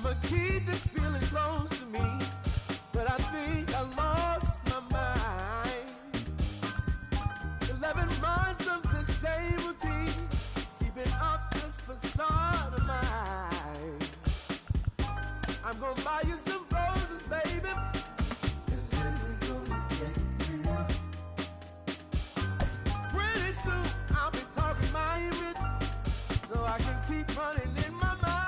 I'ma keep this feeling close to me, but I think I lost my mind. 11 months of the same routine, keeping up this facade of mine. I'm gonna buy you some roses, baby, and then we're gonna get real. Pretty soon I'll be talking my image, so I can keep running in my mind.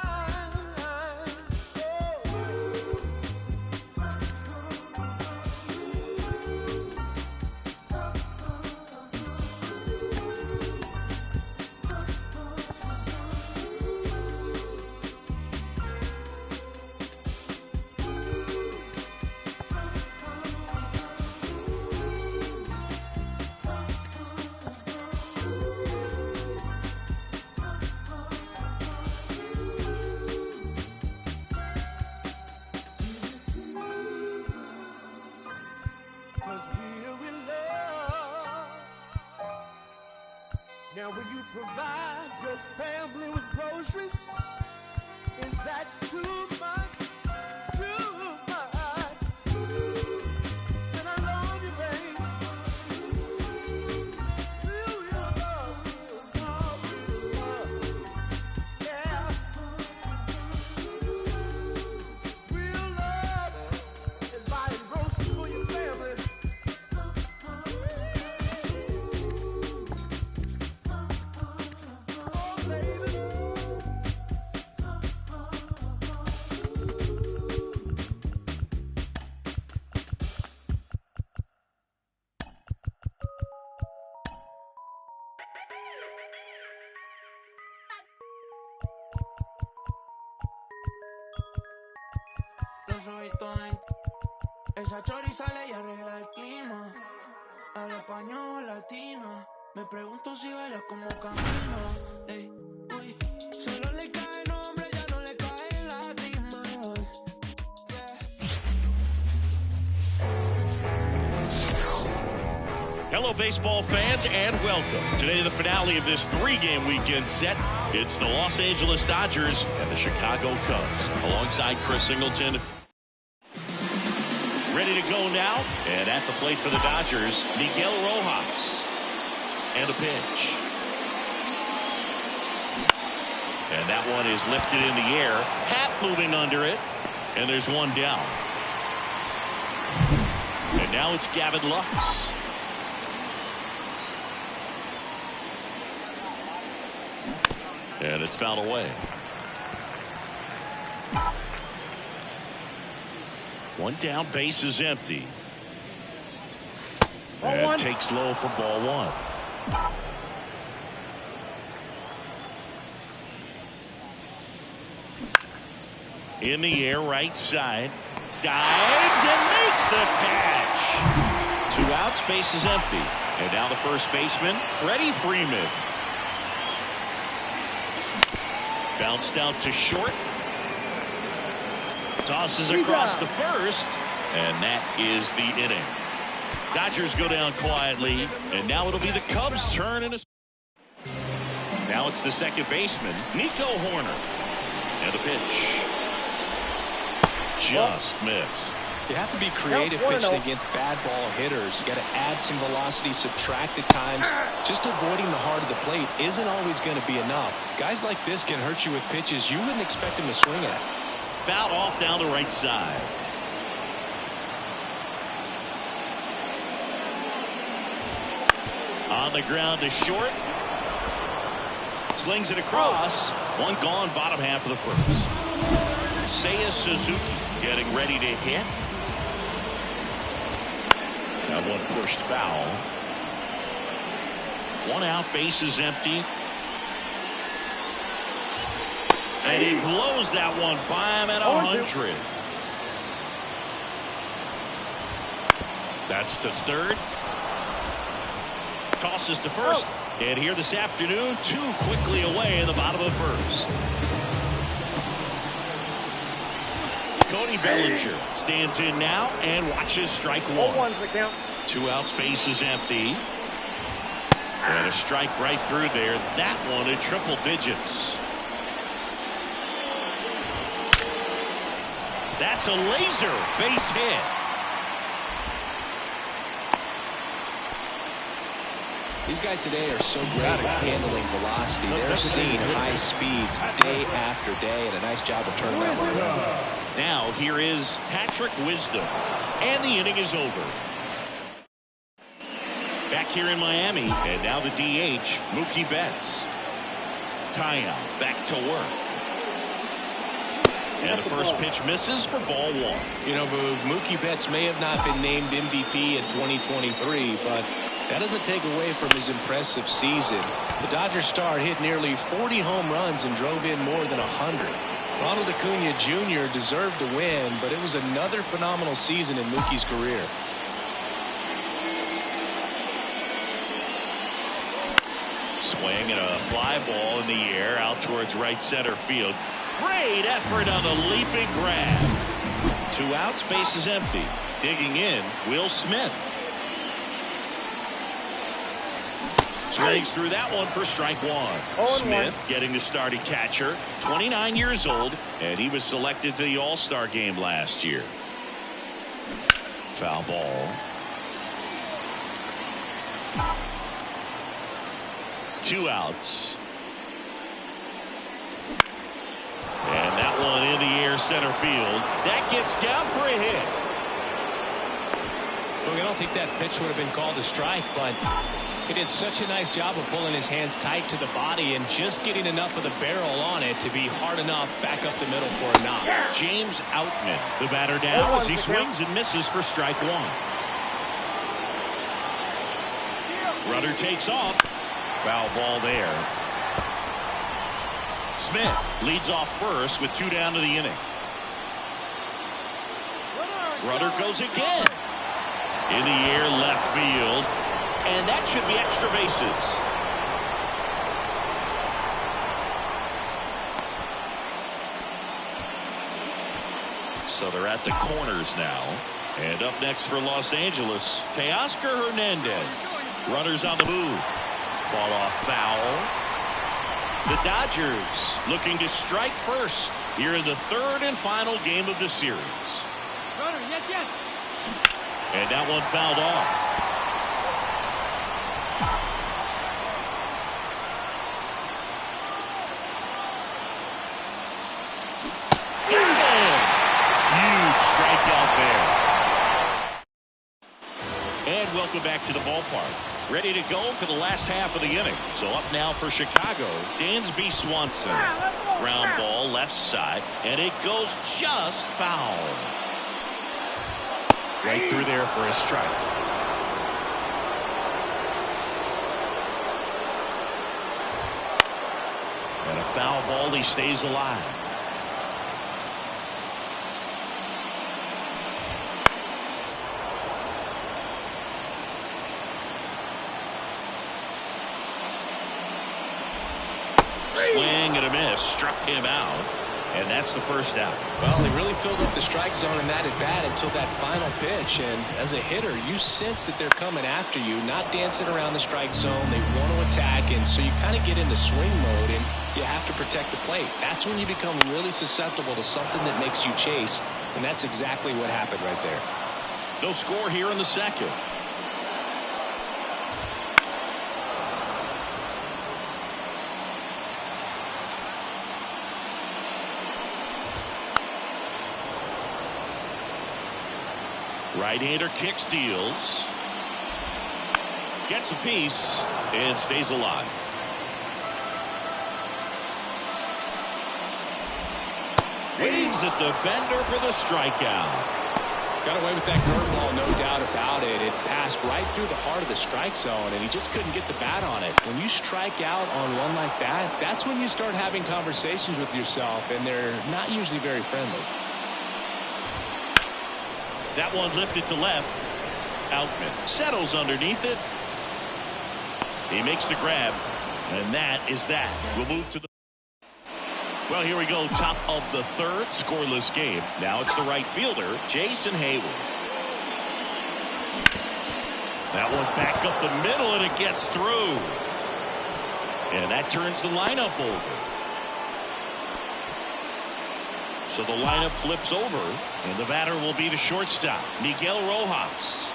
Now will you provide your family with groceries? Is that too much? Too much? Said I love you, baby. Real love, yeah. Real love is buying groceries for your family. Los ojitos en... Esa chori sale y arregla el clima. Habla español latino. Me pregunto si baila como camino. Ey, uy. Solo le cae nombre, ya no le caen lágrimas. Hello, baseball fans, and welcome. Today, the finale of this three-game weekend set. It's the Los Angeles Dodgers and the Chicago Cubs. Alongside Chris Singleton. Ready to go now. And at the plate for the Dodgers, Miguel Rojas. And a pitch. And that one is lifted in the air. Hat moving under it. And there's one down. And now it's Gavin Lux. And it's fouled away. One down, base is empty. And takes low for ball one. In the air, right side. Dives and makes the catch. 2 outs, base is empty. And now the first baseman, Freddie Freeman. Bounced out to short. Tosses across the first. And that is the inning. Dodgers go down quietly. And now it'll be the Cubs' turn. Now it's the second baseman, Nico Horner. And the pitch. Just missed. You have to be creative pitching against bad ball hitters. You got to add some velocity, subtract at times. Just avoiding the heart of the plate isn't always going to be enough. Guys like this can hurt you with pitches you wouldn't expect them to swing at. Fouled off down the right side. On the ground to short. Slings it across. One gone, bottom half of the first. Seiya Suzuki getting ready to hit. That one pushed foul. 1 out, base is empty. And he blows that one by him at 100. That's to third. Tosses to first. And here this afternoon, 2 quickly away in the bottom of the first. Cody Bellinger stands in now and watches strike one. 2 outs, base is empty. And a strike right through there. That one in triple digits. That's a laser base hit. These guys today are so great at handling velocity. They're seeing high speeds day after day, and a nice job of turning that one around. Now here is Patrick Wisdom, and the inning is over. Back here in Miami, and now the DH, Mookie Betts. Tyout back to work. And the first pitch misses for ball one. You know, Mookie Betts may have not been named MVP in 2023, but that doesn't take away from his impressive season. The Dodgers star hit nearly 40 home runs and drove in more than 100. Ronald Acuna Jr. deserved to win, but it was another phenomenal season in Mookie's career. Swing and a fly ball in the air out towards right center field. Great effort on the leaping grab. 2 outs, base is empty. Digging in, Will Smith. Swings through that one for strike one. Smith getting the starting catcher, 29 years old, and he was selected to the All-Star game last year. Foul ball. 2 outs. And that one in the air center field. That gets down for a hit. Look, I don't think that pitch would have been called a strike, but he did such a nice job of pulling his hands tight to the body and just getting enough of the barrel on it to be hard enough back up the middle for a knock. James Outman, the batter now, as he swings and misses for strike one. Rudder takes off. Foul ball there. Smith leads off first with 2 down to the inning. Rudder goes again. In the air left field. And that should be extra bases. So they're at the corners now. And up next for Los Angeles, Teoscar Hernandez. Runners on the move. Fall off foul. The Dodgers looking to strike first here in the 3rd and final game of the series. Runner, yes. And that one fouled off. Huge strikeout there. And welcome back to the ballpark. Ready to go for the last half of the inning. So up now for Chicago, Dansby Swanson. Ground ball left side, and it goes just foul. Right through there for a strike. And a foul ball, he stays alive. Swing and a miss, struck him out, and that's the first out. Well, they really filled up the strike zone in that at bat until that final pitch, and as a hitter you sense that they're coming after you, not dancing around the strike zone. They want to attack, and so you kind of get into swing mode and you have to protect the plate. That's when you become really susceptible to something that makes you chase, and that's exactly what happened right there. No score here in the second. Right-hander kicks, deals. Gets a piece and stays alive. Waves at the bender for the strikeout. Got away with that curveball, no doubt about it. It passed right through the heart of the strike zone, and he just couldn't get the bat on it. When you strike out on one like that, that's when you start having conversations with yourself, and they're not usually very friendly. That one lifted to left. Outman settles underneath it. He makes the grab, and that is that. We'll move to the... Well, here we go. Top of the 3rd, scoreless game. Now it's the right fielder, Jason Hayward. That one back up the middle, and it gets through. And that turns the lineup over. So the lineup flips over, and the batter will be the shortstop, Miguel Rojas.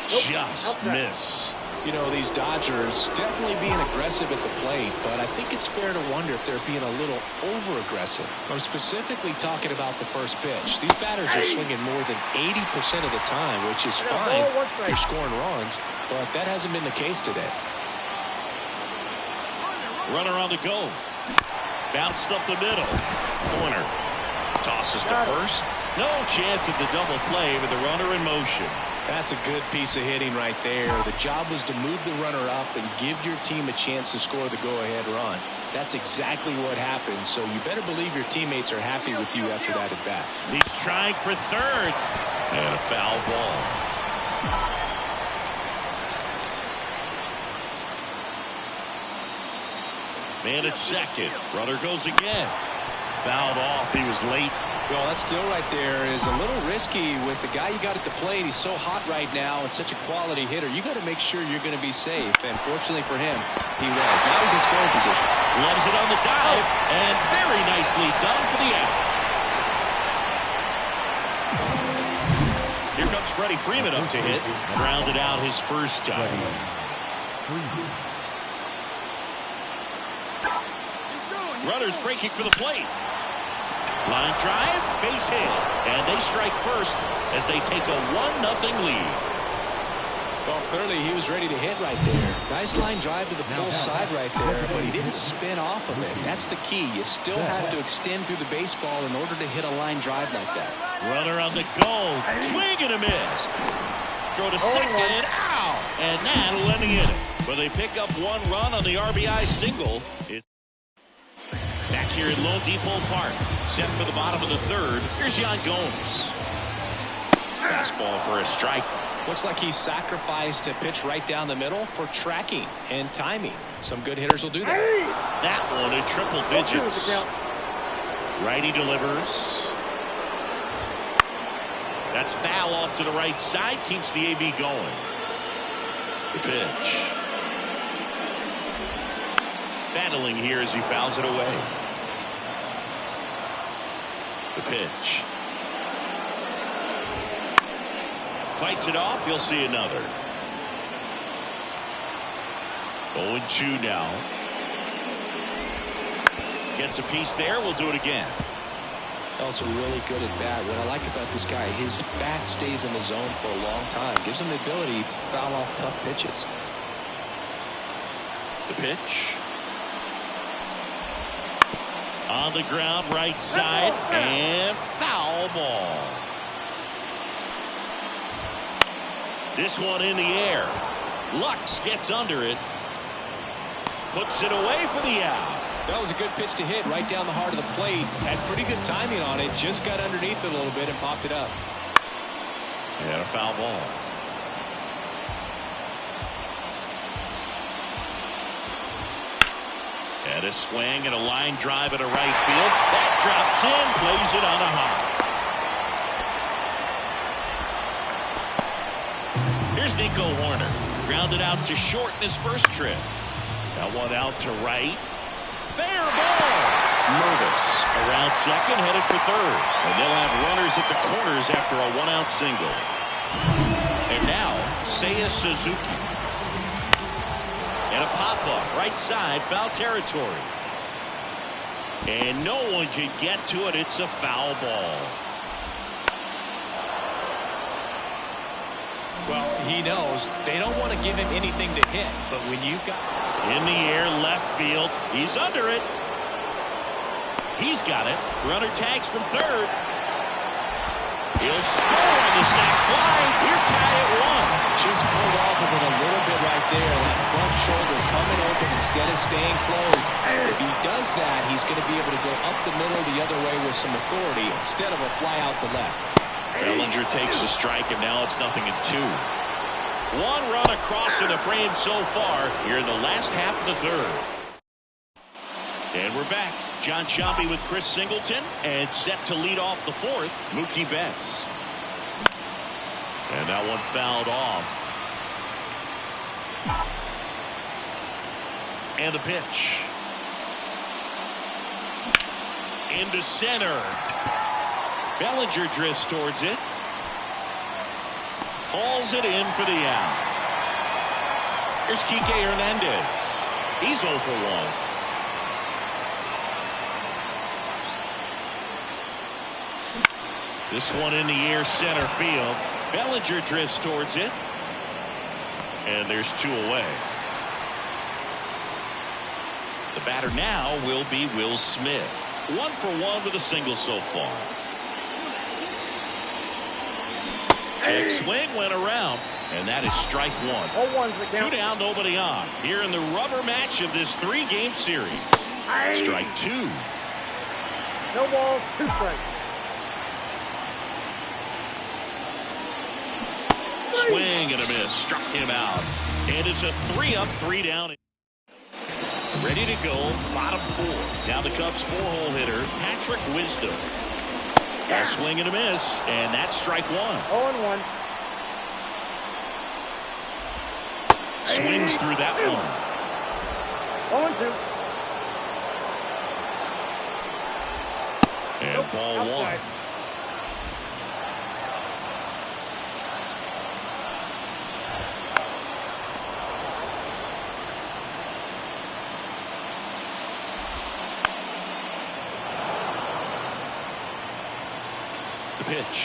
Just missed. You know, these Dodgers definitely being aggressive at the plate, but I think it's fair to wonder if they're being a little over-aggressive. I'm specifically talking about the first pitch. These batters are swinging more than 80% of the time, which is fine if you're scoring runs, but that hasn't been the case today. Runner on the go. Bounced up the middle. Corner. Tosses to first. No chance at the double play with the runner in motion. That's a good piece of hitting right there. The job was to move the runner up and give your team a chance to score the go-ahead run. That's exactly what happened, so you better believe your teammates are happy with you after that at-bat. He's trying for third. And a foul ball. Man at second. Runner goes again. Fouled off. He was late. Well, that still right there is a little risky with the guy you got at the plate. He's so hot right now and such a quality hitter. You got to make sure you're going to be safe. And fortunately for him, he was. Now he's in scoring position. Loves it on the dive. And very nicely done for the out. Here comes Freddie Freeman up to hit. Grounded out his first time. Runners breaking for the plate. Line drive, base hit, and they strike first as they take a 1-0 lead. Well, clearly he was ready to hit right there. Nice line drive to the pull side right there, but he didn't spin off of it. That's the key. You still have to extend through the baseball in order to hit a line drive like that. Runner on the go. Swing and a miss. Throw to second. Ow! And that'll end the inning. But they pick up one run on the RBI single. Back here at Lone Depot Park. Set for the bottom of the third. Here's Yan Gomes. Fastball for a strike. Looks like he sacrificed a pitch right down the middle for tracking and timing. Some good hitters will do that. That one in triple digits. Righty delivers. That's foul off to the right side. Keeps the AB going. The pitch. Battling here as he fouls it away. The pitch. Fights it off. You'll see another. 0-2 now. Gets a piece there. We'll do it again. Also really good at bat. What I like about this guy, his bat stays in the zone for a long time. Gives him the ability to foul off tough pitches. The pitch. On the ground, right side, and foul ball. This one in the air. Lux gets under it. Puts it away for the out. That was a good pitch to hit right down the heart of the plate. Had pretty good timing on it. Just got underneath it a little bit and popped it up. And a foul ball. And a swing and a line drive at a right field. That drops in, plays it on a hop. Here's Nico Horner. Grounded out to short in his first trip. That one out to right. Fair ball. Nervous. Around second, headed for third. And they'll have runners at the corners after a one-out single. And now, Seiya Suzuki. And a pop-up, right side, foul territory. And no one can get to it. It's a foul ball. Well, he knows they don't want to give him anything to hit. But when you've got... In the air, left field. He's under it. He's got it. Runner tags from third. He'll score on the sac fly. We're tied at one. Just pulled off of it a little bit right there. That front shoulder coming open instead of staying closed. If he does that, he's going to be able to go up the middle the other way with some authority instead of a fly out to left. Bellinger takes the strike, and now it's 0-2. One run across in the frame so far here in the last half of the third. And we're back. John Shelby with Chris Singleton, and set to lead off the fourth, Mookie Betts. And that one fouled off. And the pitch. into center. Bellinger drifts towards it. Hauls it in for the out. Here's Kike Hernandez. He's 0 for 1. This one in the air, center field. Bellinger drifts towards it. And there's 2 away. The batter now will be Will Smith. 1 for 1 with a single so far. Big swing went around, and that is strike 1. 2 down, nobody on. Here in the rubber match of this 3-game series. Strike 2. No balls, 2 strikes. Swing and a miss. Struck him out. And it's a 3-up, 3 down. Ready to go. Bottom 4. Now the Cubs 4-hole hitter, Patrick Wisdom. A swing and a miss. And that's strike 1. 0-1. Swings through that one. 0-2. And ball outside. 1. The pitch.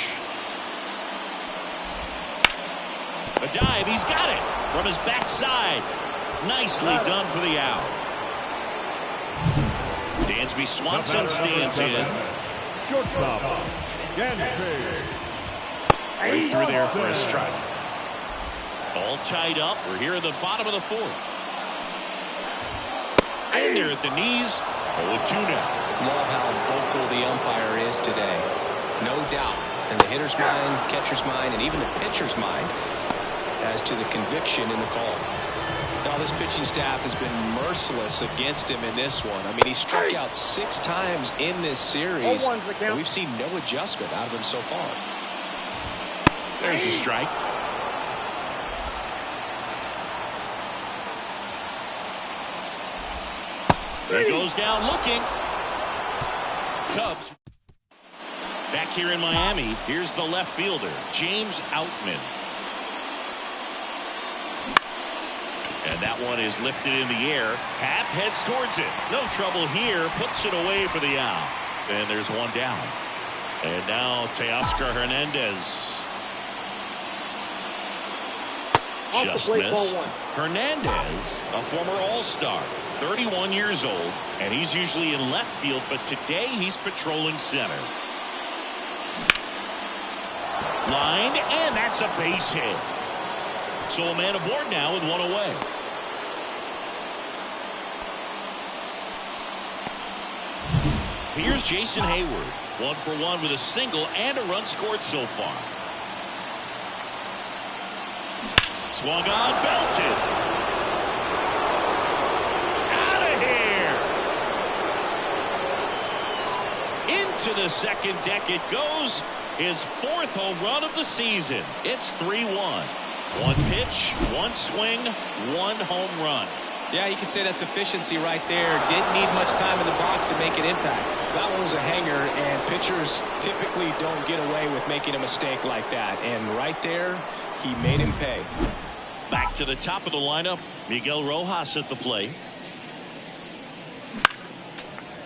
A dive. He's got it from his backside. Nicely done for the out. Dansby Swanson stands in. Shortstop, Dansby. Right through there for a strike. All tied up. We're here at the bottom of the 4th. And they're at the knees. 0-2 now. Love how vocal the umpire is today. No doubt in the hitter's mind, catcher's mind, and even the pitcher's mind as to the conviction in the call. Now, this pitching staff has been merciless against him in this one. I mean, he struck out 6 times in this series. And we've seen no adjustment out of him so far. There's a strike. He goes down looking. Cubs. Back here in Miami, here's the left fielder, James Outman. And that one is lifted in the air. Happ heads towards it. No trouble here. Puts it away for the out. And there's 1 down. And now Teoscar Hernandez. Just missed. Hernandez, a former All-Star, 31 years old, and he's usually in left field, but today he's patrolling center. Lined, and that's a base hit. So a man aboard now with 1 away. Here's Jason Hayward. 1 for 1 with a single and a run scored so far. Swung on, belted. Out of here. Into the second deck it goes. His 4th home run of the season. It's 3-1. 1 pitch, 1 swing, 1 home run. Yeah, you can say that's efficiency right there. Didn't need much time in the box to make an impact. That one was a hanger, and pitchers typically don't get away with making a mistake like that. And right there, he made him pay. Back to the top of the lineup, Miguel Rojas at the plate.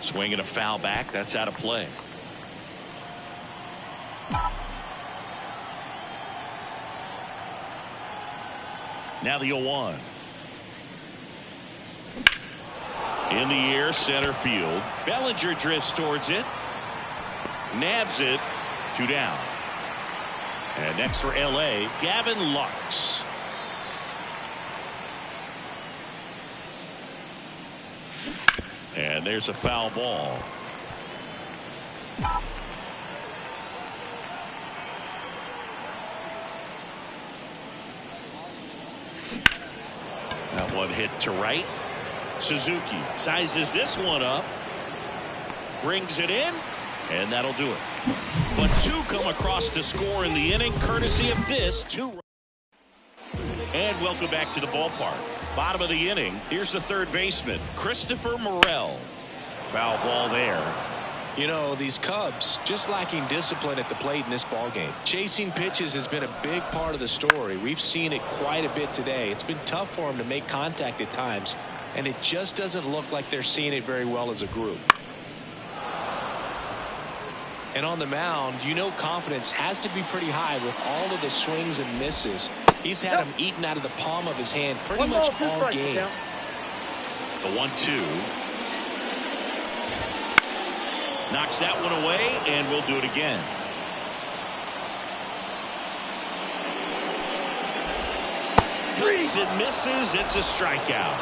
Swinging a foul back. That's out of play. Now the 0-1. In the air, center field. Bellinger drifts towards it. Nabs it. 2 down. And next for L.A., Gavin Lux. And there's a foul ball. That one hit to right. Suzuki sizes this one up. Brings it in. And that'll do it. But 2 come across to score in the inning, courtesy of this 2. And welcome back to the ballpark. Bottom of the inning. Here's the third baseman, Christopher Morel. Foul ball there. You know, these Cubs just lacking discipline at the plate in this ballgame. Chasing pitches has been a big part of the story. We've seen it quite a bit today. It's been tough for them to make contact at times, and it just doesn't look like they're seeing it very well as a group. And on the mound, you know confidence has to be pretty high with all of the swings and misses. He's had them eaten out of the palm of his hand pretty much all game. The 1-2. Knocks that one away, and we'll do it again. Hits and misses. It's a strikeout.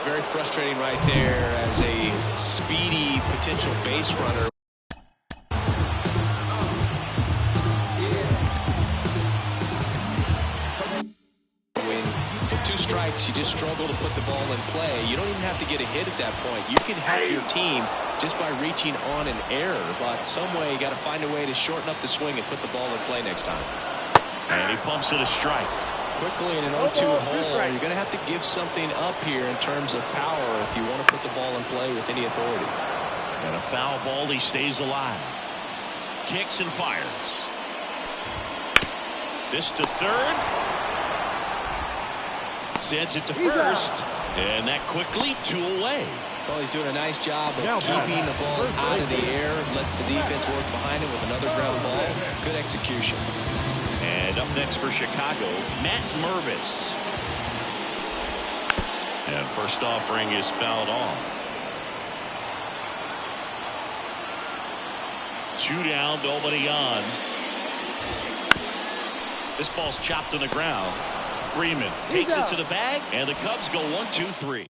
Very frustrating right there as a speedy potential base runner. Strikes, you just struggle to put the ball in play. You don't even have to get a hit at that point. You can help your team just by reaching on an error, but some way you got to find a way to shorten up the swing and put the ball in play next time. And he pumps it a strike. Quickly in an 0-2 hole, you're going to have to give something up here in terms of power if you want to put the ball in play with any authority. And a foul ball, he stays alive. Kicks and fires. This to third. Sends it to first, and that quickly 2 away. Well, he's doing a nice job of keeping the ball out of the air, lets the defense work behind him with another ground ball. Good execution. And up next for Chicago, Matt Mervis. And first offering is fouled off. 2 down, nobody on. This ball's chopped on the ground. Freeman takes it to the bag, and the Cubs go 1-2-3.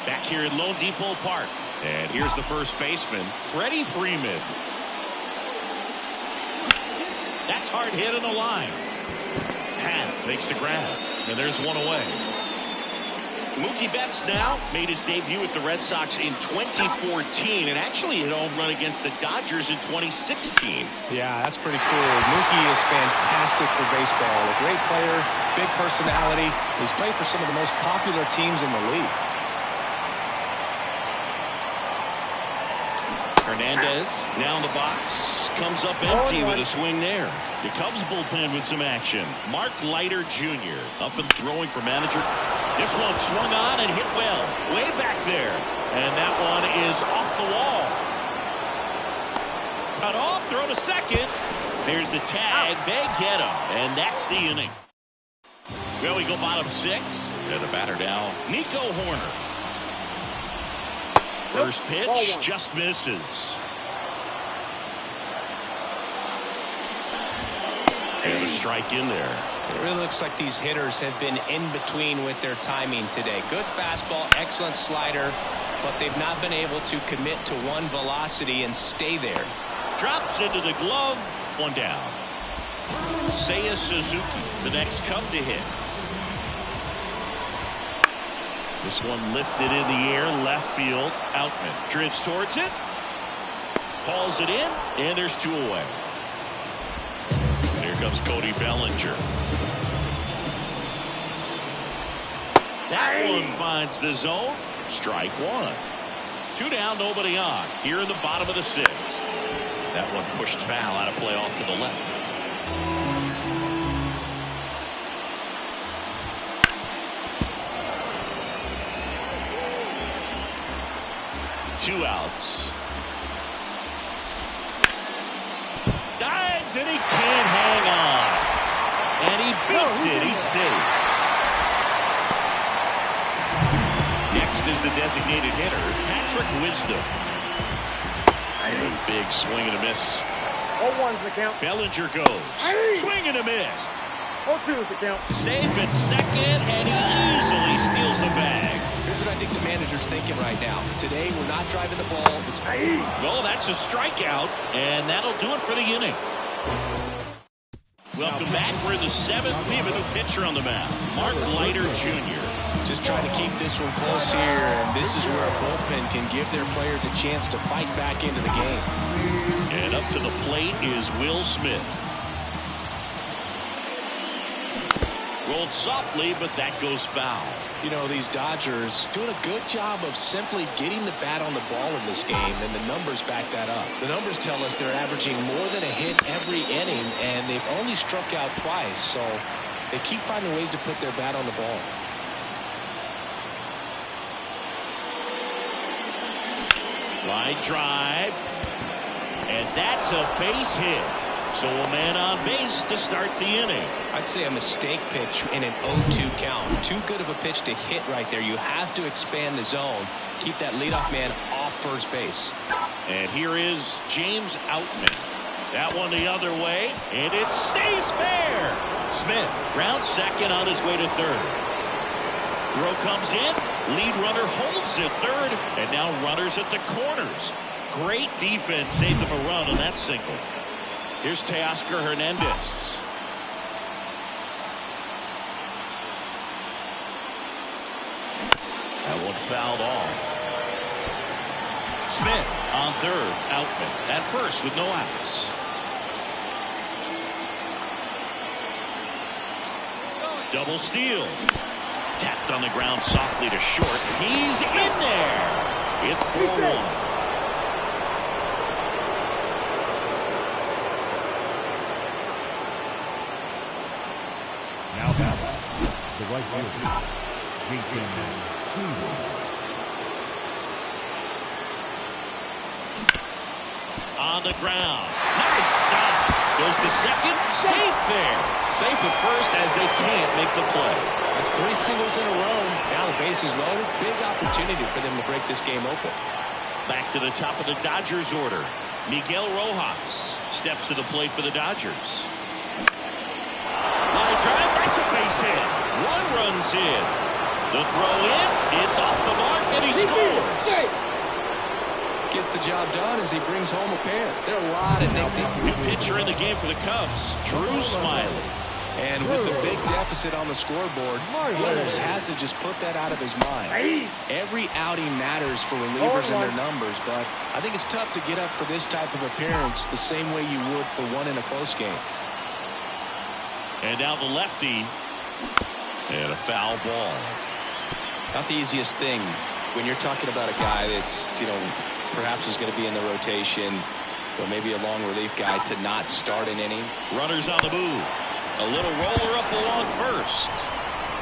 Back here in Lone Depot Park. And here's the first baseman, Freddie Freeman. That's hard hit in the line. Pat makes the grab, and there's one away. Mookie Betts now made his debut with the Red Sox in 2014 and actually hit a home run against the Dodgers in 2016. Yeah, that's pretty cool. Mookie is fantastic for baseball. A great player, big personality. He's played for some of the most popular teams in the league. Hernandez now in the box. Comes up empty with a swing there. The Cubs bullpen with some action. Mark Leiter Jr. up and throwing for manager. This one swung on and hit well. Way back there. And that one is off the wall. Cut off, throw to second. There's the tag. They get him. And that's the inning. Well, we go bottom 6. And the batter now, Nico Horner. First pitch just misses. And a strike in there. It really looks like these hitters have been in between with their timing today. Good fastball, excellent slider, but they've not been able to commit to one velocity and stay there. Drops into the glove. One down. Seiya Suzuki, the next Cub to hit. This one lifted in the air, left field. Outman drifts towards it. Hauls it in, and there's 2 away. Here comes Cody Bellinger. That one finds the zone. Strike 1. 2 down, nobody on. Here in the bottom of the 6th. That one pushed foul out of play off to the left. Two outs. Dives and he can't hang on. And he beats it. He's safe. Next is the designated hitter, Patrick Wisdom. A big swing and a miss. 0-1's the count. Bellinger goes. Swing and a miss. 0-2's the count. Safe at second, and he easily steals the bag. Here's what I think the manager's thinking right now. Today, we're not driving the ball. Well, that's a strikeout, and that'll do it for the inning. Welcome back. We're in the 7th. We have a new pitcher on the mound, Mark Leiter Jr. Just trying to keep this one close here, and this is where a bullpen can give their players a chance to fight back into the game. And up to the plate is Will Smith. Rolled softly, but that goes foul. You know, these Dodgers doing a good job of simply getting the bat on the ball in this game, and the numbers back that up. The numbers tell us they're averaging more than a hit every inning, and they've only struck out twice, so they keep finding ways to put their bat on the ball. Line drive, and that's a base hit. So a man on base to start the inning. I'd say a mistake pitch in an 0-2 count. Too good of a pitch to hit right there. You have to expand the zone. Keep that leadoff man off first base. And here is James Outman. That one the other way, and it stays fair. Smith rounds second on his way to third. Throw comes in. Lead runner holds at third, and now runners at the corners. Great defense saved them a run on that single. Here's Teoscar Hernandez. That one fouled off. Smith on third. Outman at first with no outs. Double steal. Tapped on the ground softly to short. He's in there. It's 4-1. Now batting, the right fielder, Jason Cleveland. On the ground. Nice stop. Goes to second. Safe there. Safe at first as they can't make the play. That's 3 singles in a row. Now the base is loaded. Big opportunity for them to break this game open. Back to the top of the Dodgers order. Miguel Rojas steps to the plate for the Dodgers. Line drive, that's a base hit. 1 run's in. The throw in, it's off the mark, and he scores. Gets the job done as he brings home a pair. There are a lot of new pitcher in the game for the Cubs, Drew Smiley. And with the big deficit on the scoreboard, he almost has to just put that out of his mind. Every outing matters for relievers and their numbers, but I think it's tough to get up for this type of appearance the same way you would for one in a close game. And now the lefty, and a foul ball. Not the easiest thing when you're talking about a guy that's, perhaps is going to be in the rotation, or maybe a long relief guy, to not start an inning. Runners on the move. A little roller up along first.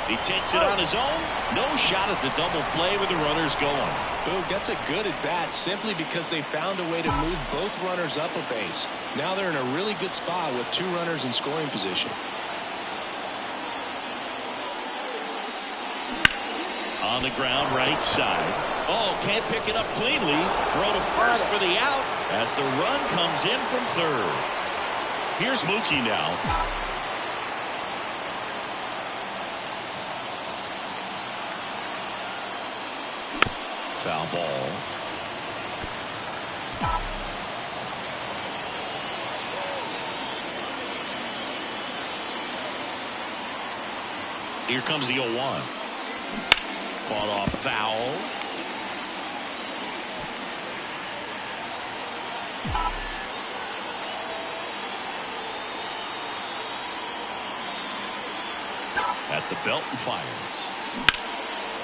He takes it on his own. No shot at the double play with the runners going. Boog, that's a good at bat simply because they found a way to move both runners up a base. Now they're in a really good spot with 2 runners in scoring position. On the ground, right side. Oh, can't pick it up cleanly. Throw to first for the out as the run comes in from third. Here's Mookie now. Foul ball. Here comes the 0-1. Fought off foul. At the belt and fires.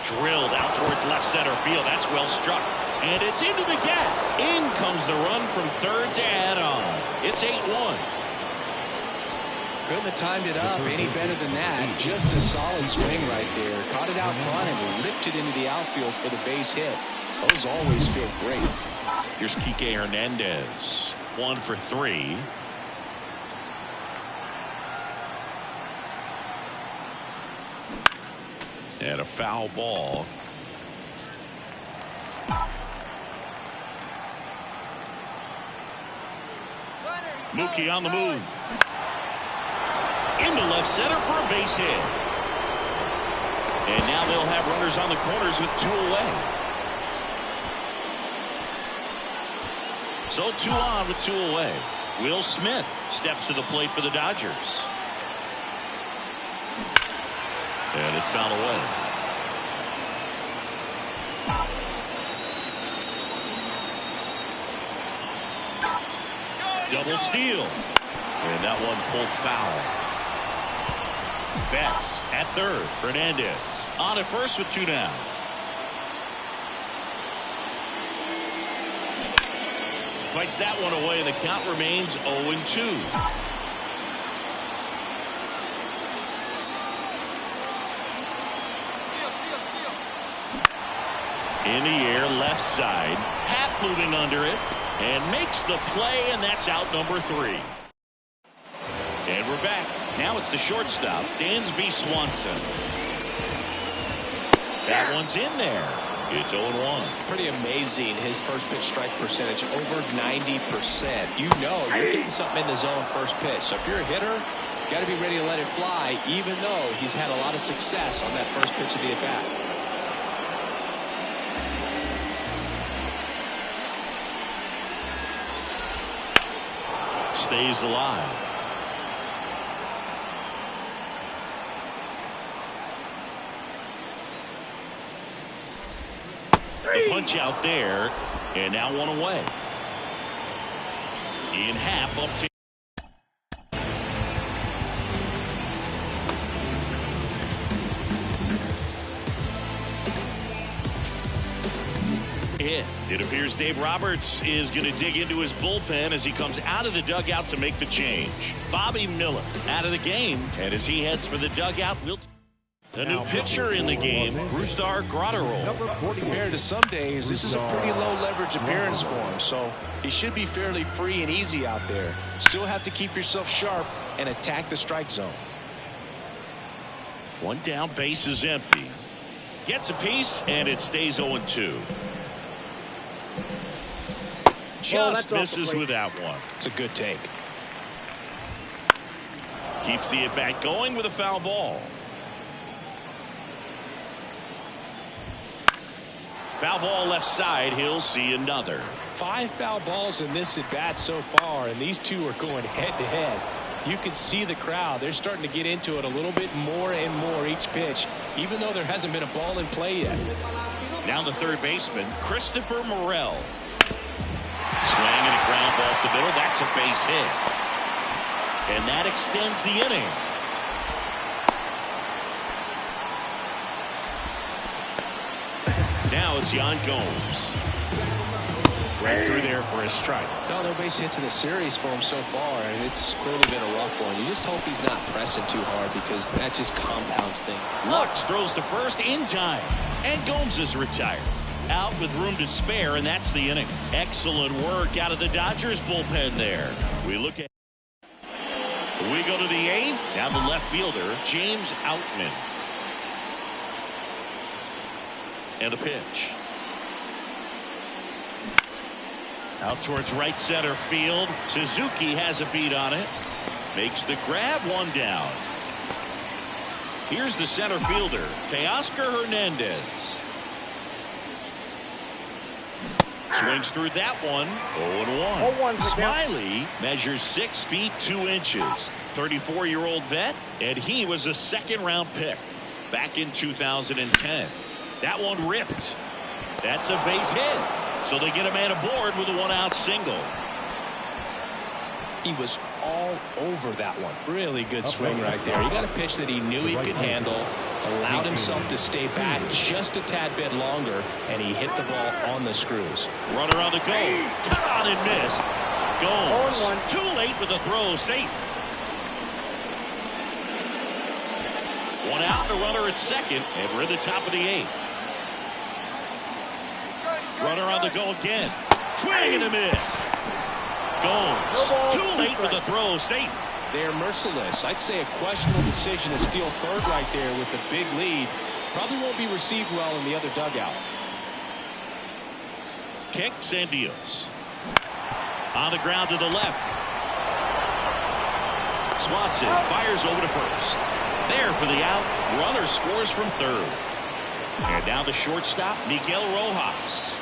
Drilled out towards left center field. That's well struck. And it's into the gap. In comes the run from third to add on. It's 8-1. Couldn't have timed it up any better than that. Just a solid swing right there. Caught it out front and ripped it into the outfield for the base hit. Those always feel great. Here's Kike Hernandez. 1 for 3. And a foul ball. Mookie on the move. Into left center for a base hit. And now they'll have runners on the corners with 2 away. So 2 on with 2 away. Will Smith steps to the plate for the Dodgers. And it's fouled away. Double steal. And that one pulled foul. Betts at third. Hernandez on at first with 2 down. Fights that one away, and the count remains 0-2. In the air, left side. Happ moving under it and makes the play, and that's out number 3. And we're back. Now it's the shortstop, Dansby Swanson. That one's in there. It's 0-1. Pretty amazing, his first pitch strike percentage, over 90%. You know you're getting something in the zone first pitch. So if you're a hitter, you got to be ready to let it fly, even though he's had a lot of success on that first pitch of the at-bat. Stays alive. The punch out there, and now one away. Ian Happ up to hit. It appears Dave Roberts is going to dig into his bullpen as he comes out of the dugout to make the change. Bobby Miller out of the game, and as he heads for the dugout, a new pitcher in the game, Brusdar Graterol. Compared to some days, this is a pretty low leverage appearance for him, so he should be fairly free and easy out there. Still have to keep yourself sharp and attack the strike zone. 1 down, base is empty. Gets a piece, and it stays 0-2. Just misses with that one. It's a good take. Keeps the at-bat going with a foul ball. Foul ball left side. He'll see another. 5 foul balls in this at-bat so far, and these two are going head-to-head. You can see the crowd. They're starting to get into it a little bit more and more each pitch, even though there hasn't been a ball in play yet. Now the third baseman, Christopher Morel. Swing and a ground ball up the middle. That's a base hit. And that extends the inning. Now it's Yan Gomes. Right through there for a strike. No base hits in the series for him so far, and it's clearly been a rough one. You just hope he's not pressing too hard, because that just compounds things. Lux throws to first in time, and Gomes is retired. Out with room to spare, and that's the inning. Excellent work out of the Dodgers bullpen there. We go to the 8th. Now the left fielder, James Outman. And a pitch. Out towards right center field. Suzuki has a beat on it. Makes the grab, 1 down. Here's the center fielder, Teoscar Hernandez. Swings through that one. 0-1. Smiley measures 6 feet 2 inches. 34-year-old vet, and he was a 2nd-round pick back in 2010. That one ripped. That's a base hit. So they get a man aboard with a 1-out single. He was all over that one. Really good swing right there. He got a pitch that he knew he could handle, allowed himself to stay back just a tad bit longer, and he hit the ball on the screws. Runner on the go. Cut on and miss. Gomes. Too late with the throw. Safe. 1 out, and a runner at second, and we're in the top of the 8th. Runner on the go again. Swing and a miss. Gomes. Too late with the throw. Safe. They're merciless. I'd say a questionable decision to steal third right there with a big lead. Probably won't be received well in the other dugout. Kicks and deals. On the ground to the left. Swanson fires over to first. There for the out. Runner scores from third. And now the shortstop, Miguel Rojas.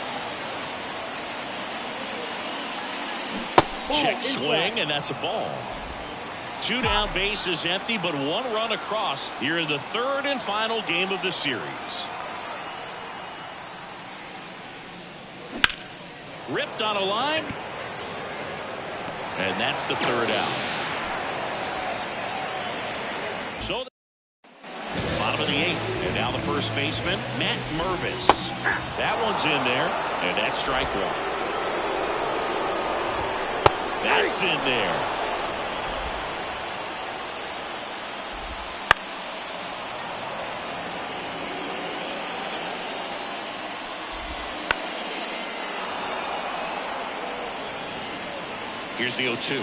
Check swing, and that's a ball. 2 down, base is empty, but 1 run across here in the 3rd and final game of the series. Ripped on a line, and that's the 3rd out. So the 8th. And now the first baseman, Matt Mervis. That one's in there, and that's strike one. That's in there. Here's the 0-2.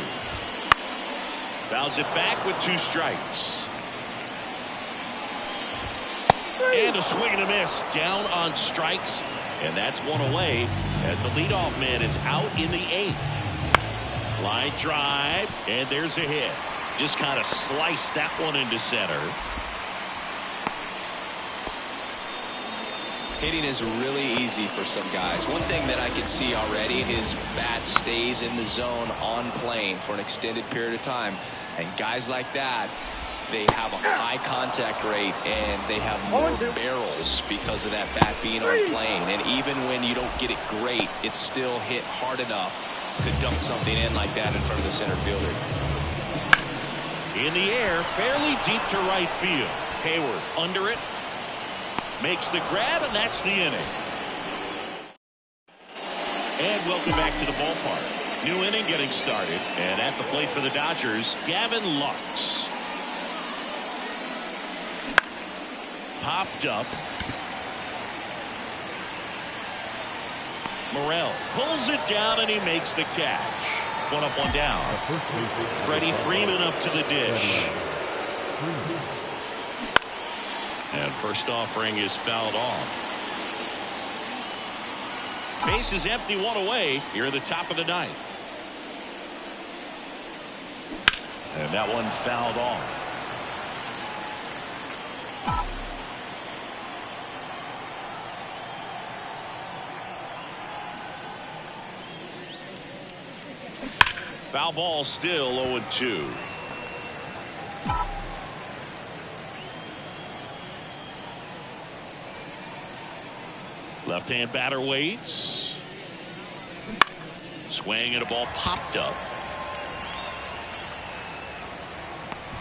Fouls it back with 2 strikes. And a swing and a miss. Down on strikes. And that's one away as the leadoff man is out in the 8th. Line drive. And there's a hit. Just kind of sliced that one into center. Hitting is really easy for some guys. One thing that I can see already, his bat stays in the zone on plane for an extended period of time. And guys like that, they have a high contact rate and they have more barrels because of that bat being on plane. And even when you don't get it great, it's still hit hard enough to dump something in like that in front of the center fielder. In the air, fairly deep to right field. Hayward under it. Makes the grab, and that's the inning. And welcome back to the ballpark. New inning getting started. And at the plate for the Dodgers, Gavin Lux. Popped up. Morel pulls it down, and he makes the catch. One up, one down. Freddie Freeman up to the dish. And first offering is fouled off. Base is empty, one away here at the top of the 9th. And that one fouled off. Foul ball still 0-2. Left-hand batter waits. Swing and a ball popped up.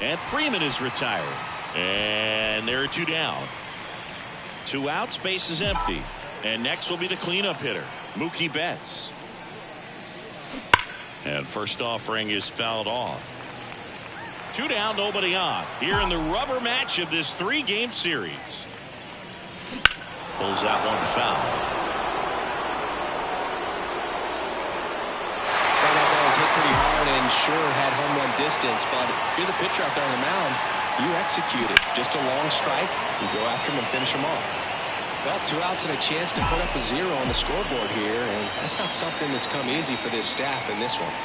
And Freeman is retired. And there are 2 down. 2 outs, base is empty. And next will be the cleanup hitter, Mookie Betts. And first offering is fouled off. 2 down, nobody on. Here in the rubber match of this 3-game series. Pulls that one foul. Well, that ball was hit pretty hard and sure had home run distance, but if you're the pitcher out there on the mound, you execute it. Just a long strike, you go after him and finish him off. Well, 2 outs and a chance to put up a 0 on the scoreboard here, and that's not something that's come easy for this staff in this one.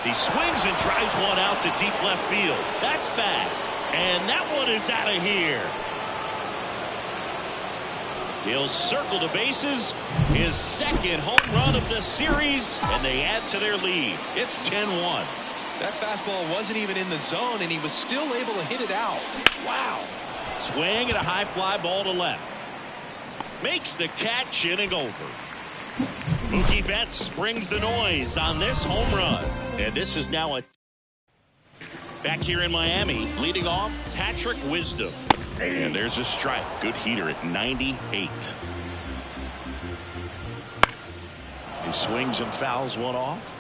He swings and drives one out to deep left field. That's bad. And that one is out of here. He'll circle the bases. His 2nd home run of the series. And they add to their lead. It's 10-1. That fastball wasn't even in the zone, and he was still able to hit it out. Wow. Swing and a high fly ball to left. Makes the catch, inning over. Mookie Betts brings the noise on this home run. And this is now a... Back here in Miami, leading off, Patrick Wisdom. And there's a strike. Good heater at 98. He swings and fouls one off.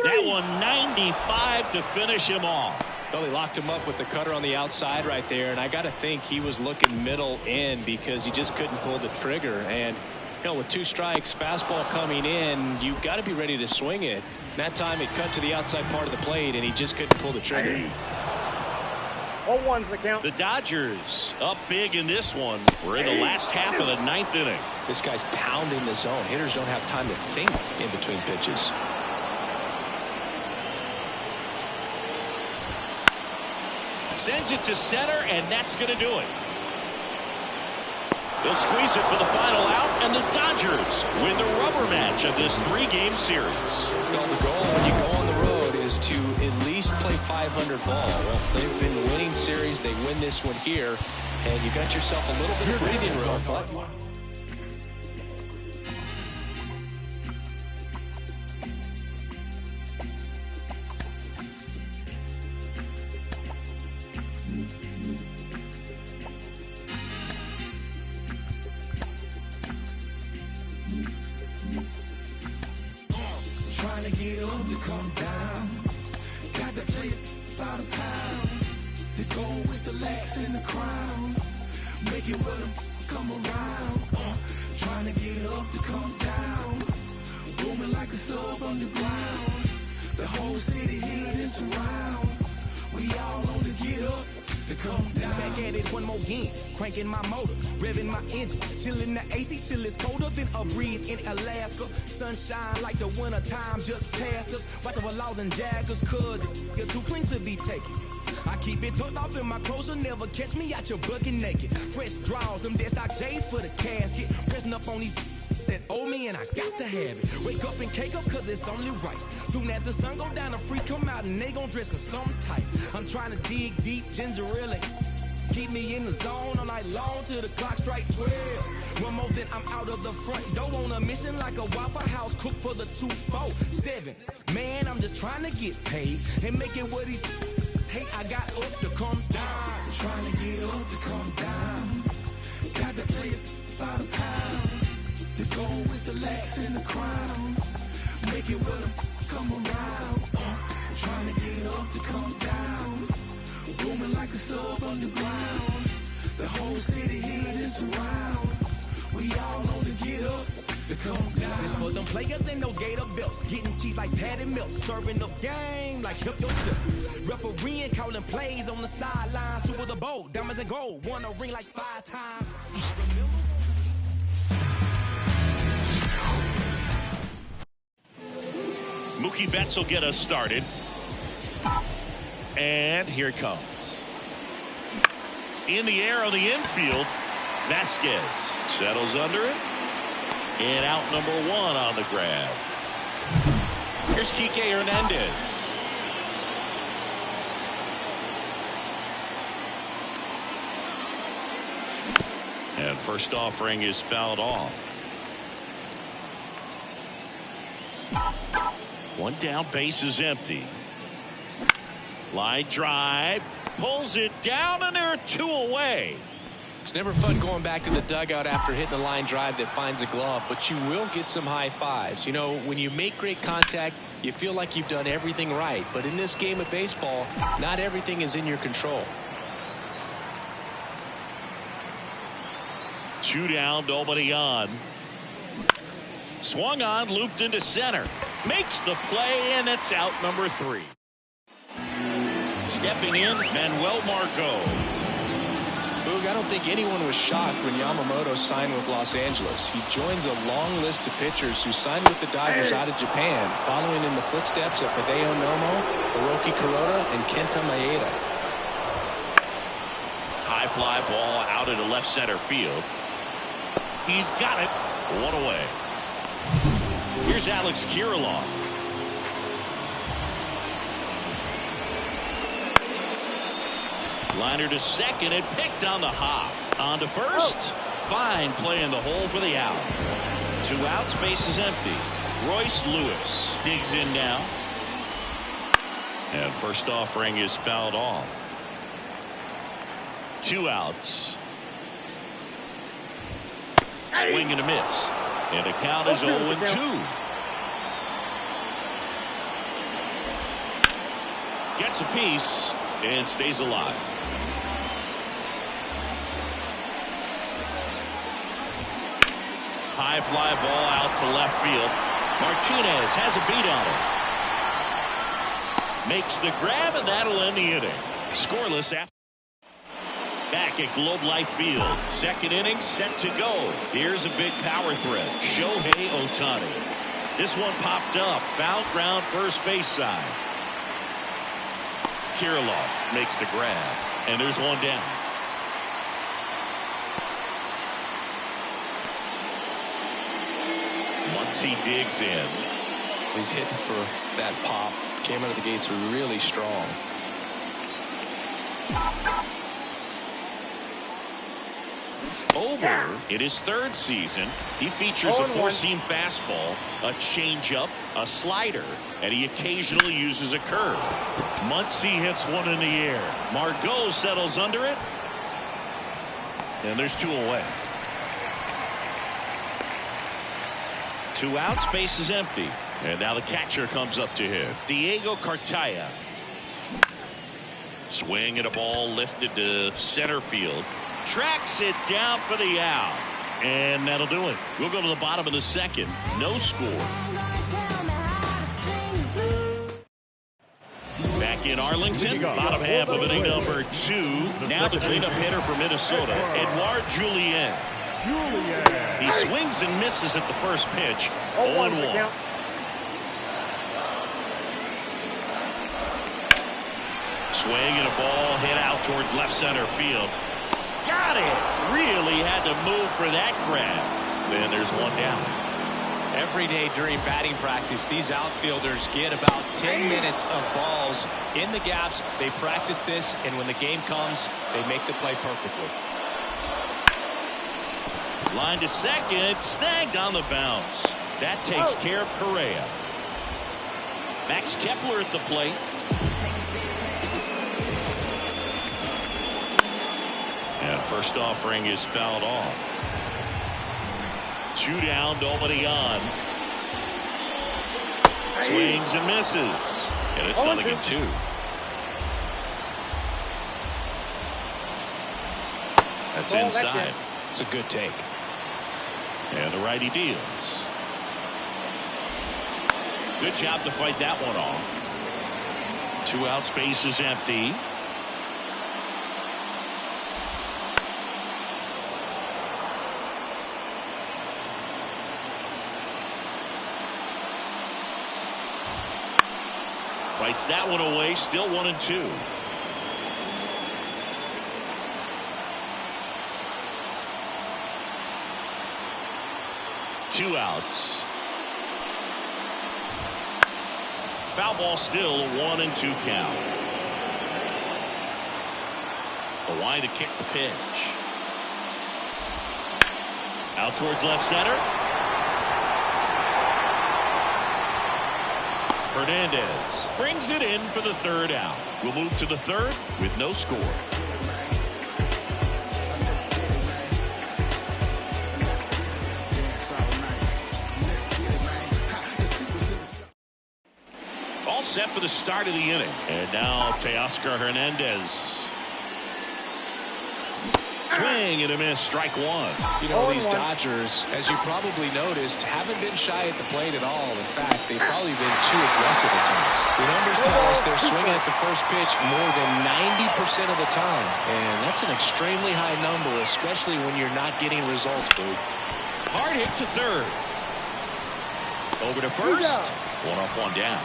That one 95 to finish him off. Well, he locked him up with the cutter on the outside right there, and I got to think he was looking middle in because he just couldn't pull the trigger. And, you know, with 2 strikes, fastball coming in, you got to be ready to swing it. That time it cut to the outside part of the plate, and he just couldn't pull the trigger. 0-1's the count. The Dodgers up big in this one. We're in the last half of the 9th inning. This guy's pounding the zone. Hitters don't have time to think in between pitches. Sends it to center, and that's going to do it. They'll squeeze it for the final out, and the Dodgers win the rubber match of this 3-game series. Well, the goal when you go on the road is to at least play 500 ball. Well, they've been winning series. They win this one here, and you got yourself a little bit of breathing room. But Trying to get up to come down. Got to play it by the pound. To go with the legs in the crown. Make it with them come around. Trying to get up to come down. Booming like a sub underground. The whole city here is around. We all on the get up to come down. Back at it one more again, cranking my motor, revving my engine, chilling the AC till it's colder than a breeze in Alaska. Sunshine like the winter time just passed us. Watch our laws and jaggers, cause you're too clean to be taken. I keep it tucked off in my clothes, you'll never catch me out your bucket naked. Fresh draws, them dead stock J's for the casket. Pressing up on these that owe me and I got to have it. Wake up and cake up cause it's only right. Soon as the sun go down, the freak come out and they gon' dress in something tight. I'm trying to dig deep, ginger ale. Keep me in the zone all night long till the clock strike 12. One more then I'm out of the front door on a mission like a Waffle House cook for the 247. Man, I'm just trying to get paid and make it what he's. Hey, I got up to come down. Trying to get up to come down. Got to play it by the pound. To go with the legs in the crown. Make it with them come around. Trying to get up to come down. Booming like a sub underground. The whole city here is around. We all on the get up to come down. This for them players in those gator belts. Getting cheese like Patty Milk. Serving up game like help yourself. Refereeing, calling plays on the sidelines. Super the bowl, diamonds and gold. Won a ring like 5 times. Mookie Betts will get us started. And here it comes. In the air on the infield, Vasquez settles under it. And out number 1 on the grab. Here's Kike Hernandez. And first offering is fouled off. 1 down, base is empty. Line drive, pulls it down, and there are 2 away. It's never fun going back to the dugout after hitting a line drive that finds a glove, but you will get some high fives. You know, when you make great contact, you feel like you've done everything right. But in this game of baseball, not everything is in your control. 2 down, nobody on. Swung on, looped into center. Makes the play, and it's out number 3. Stepping in, Manuel Margot. Boog, I don't think anyone was shocked when Yamamoto signed with Los Angeles. He joins a long list of pitchers who signed with the Dodgers out of Japan, following in the footsteps of Hideo Nomo, Hiroki Kuroda, and Kenta Maeda. High fly ball out into left center field. He's got it. 1 away. Here's Alex Kirilloff. Liner to second and picked on the hop. On to first. Fine play in the hole for the out. 2 outs, base is empty. Royce Lewis digs in now. And first offering is fouled off. 2 outs. Swing and a miss. And the count is 0-2. Gets a piece and stays alive. High fly ball out to left field. Martinez has a beat on it. Makes the grab, and that'll end the inning. Scoreless after. Back at Globe Life Field. Second inning set to go. Here's a big power threat. Shohei Ohtani. This one popped up. Foul ground first base side. Kirilloff makes the grab. And there's 1 down. Once he digs in. He's hitting for that pop. Came out of the gates really strong. Ober, in his 3rd season, he features a 4-seam fastball, a changeup, a slider, and he occasionally uses a curve. Muncy hits 1 in the air. Margot settles under it. And there's 2 away. 2 outs, base is empty. And now the catcher comes up to him. Diego Cartaya. Swing and a ball lifted to center field. Tracks it down for the out. And that'll do it. We'll go to the bottom of the second. No score. Back in Arlington, bottom half of inning number 2. Now the cleanup hitter for Minnesota, Edouard Julien. He swings and misses at the first pitch. 0-1. Swing and a ball hit out towards left center field. Got it. Really had to move for that grab. Then there's one down. Every day during batting practice, these outfielders get about 10 minutes of balls in the gaps. They practice this, and when the game comes, they make the play perfectly. Line to second, snagged on the bounce. That takes care of Correa. Max Kepler at the plate. And first offering is fouled off. 2 down, nobody on. Swings and misses. And it's 0-2. That's inside. It's a good take. And the righty deals. Good job to fight that one off. 2 out, space is empty. Fights that one away, still 1-2. Two outs. Foul ball, still a 1-2 count. The line to kick the pitch. Out towards left center. Hernandez brings it in for the 3rd out. We'll move to the 3rd with no score. All set for the start of the inning. And now Teoscar Hernandez. Swing and a miss, strike 1. You know, these Dodgers, as you probably noticed, haven't been shy at the plate at all. In fact, they've probably been too aggressive at times. The numbers tell us they're swinging at the first pitch more than 90% of the time. And that's an extremely high number, especially when you're not getting results, Boo. Hard hit to 3rd. Over to 1st. 1 up, 1 down.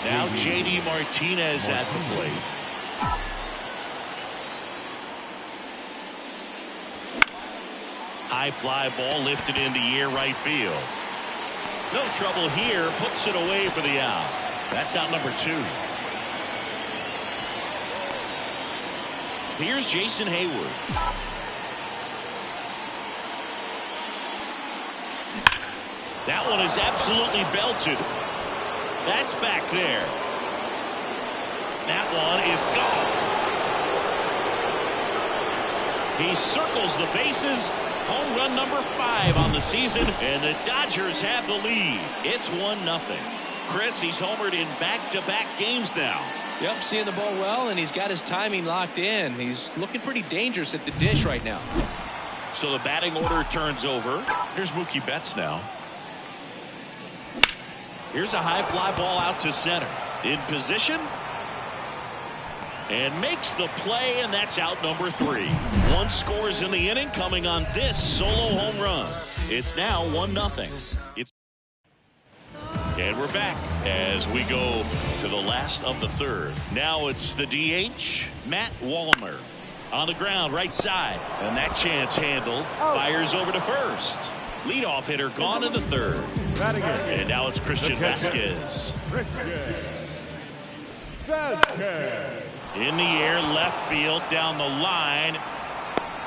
Now J.D. Martinez at the plate. High fly ball lifted into the air, right field. No trouble here, puts it away for the out. That's out number 2. Here's Jason Hayward. That one is absolutely belted. That's back there. That one is gone. He circles the bases. Home run number 5 on the season, and the Dodgers have the lead. It's 1-0. Chris, he's homered in back-to-back games now. Yep, seeing the ball well, and he's got his timing locked in. He's looking pretty dangerous at the dish right now. So the batting order turns over. Here's Mookie Betts now. Here's a high fly ball out to center. In position. And makes the play, and that's out number 3. 1 scores in the inning, coming on this solo home run. It's now 1-0. And we're back as we go to the last of the 3rd. Now it's the DH, Matt Wallner. On the ground, right side. And that chance handled. Fires over to 1st. Leadoff hitter gone in the 3rd. And now it's Christian Vasquez. In the air, left field, down the line.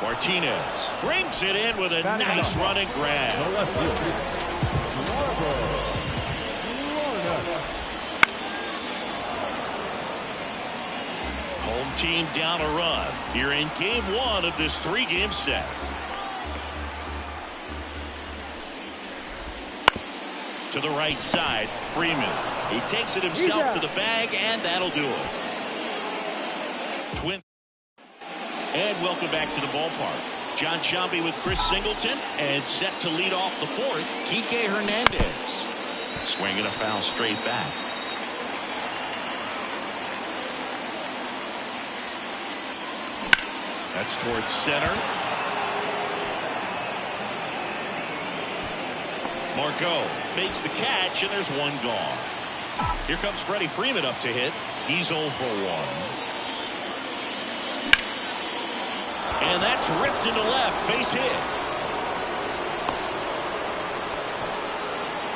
Martinez brings it in with a nice running grab. Home team down a run here in game one of this three-game set. To the right side, Freeman. He takes it himself to the bag, and that'll do it. And welcome back to the ballpark. John Sciambi with Chris Singleton, and set to lead off the fourth, Kike Hernandez. Swinging a foul straight back. That's towards center. Margot makes the catch, and there's one gone. Here comes Freddie Freeman up to hit. He's 0 for 1. And that's ripped into left. Base hit.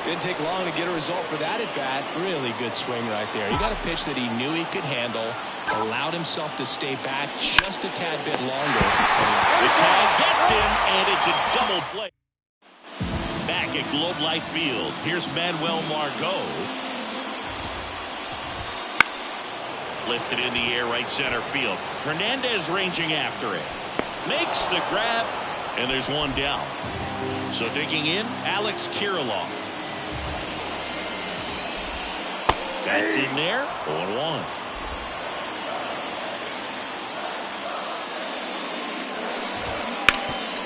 Didn't take long to get a result for that at bat. Really good swing right there. He got a pitch that he knew he could handle. Allowed himself to stay back just a tad bit longer. The tag gets him, and it's a double play. Back at Globe Life Field, here's Manuel Margot. Lifted in the air, right center field. Hernandez ranging after it. Makes the grab, and there's one down. So digging in, Alex Kirilloff. That's in there, 0-1.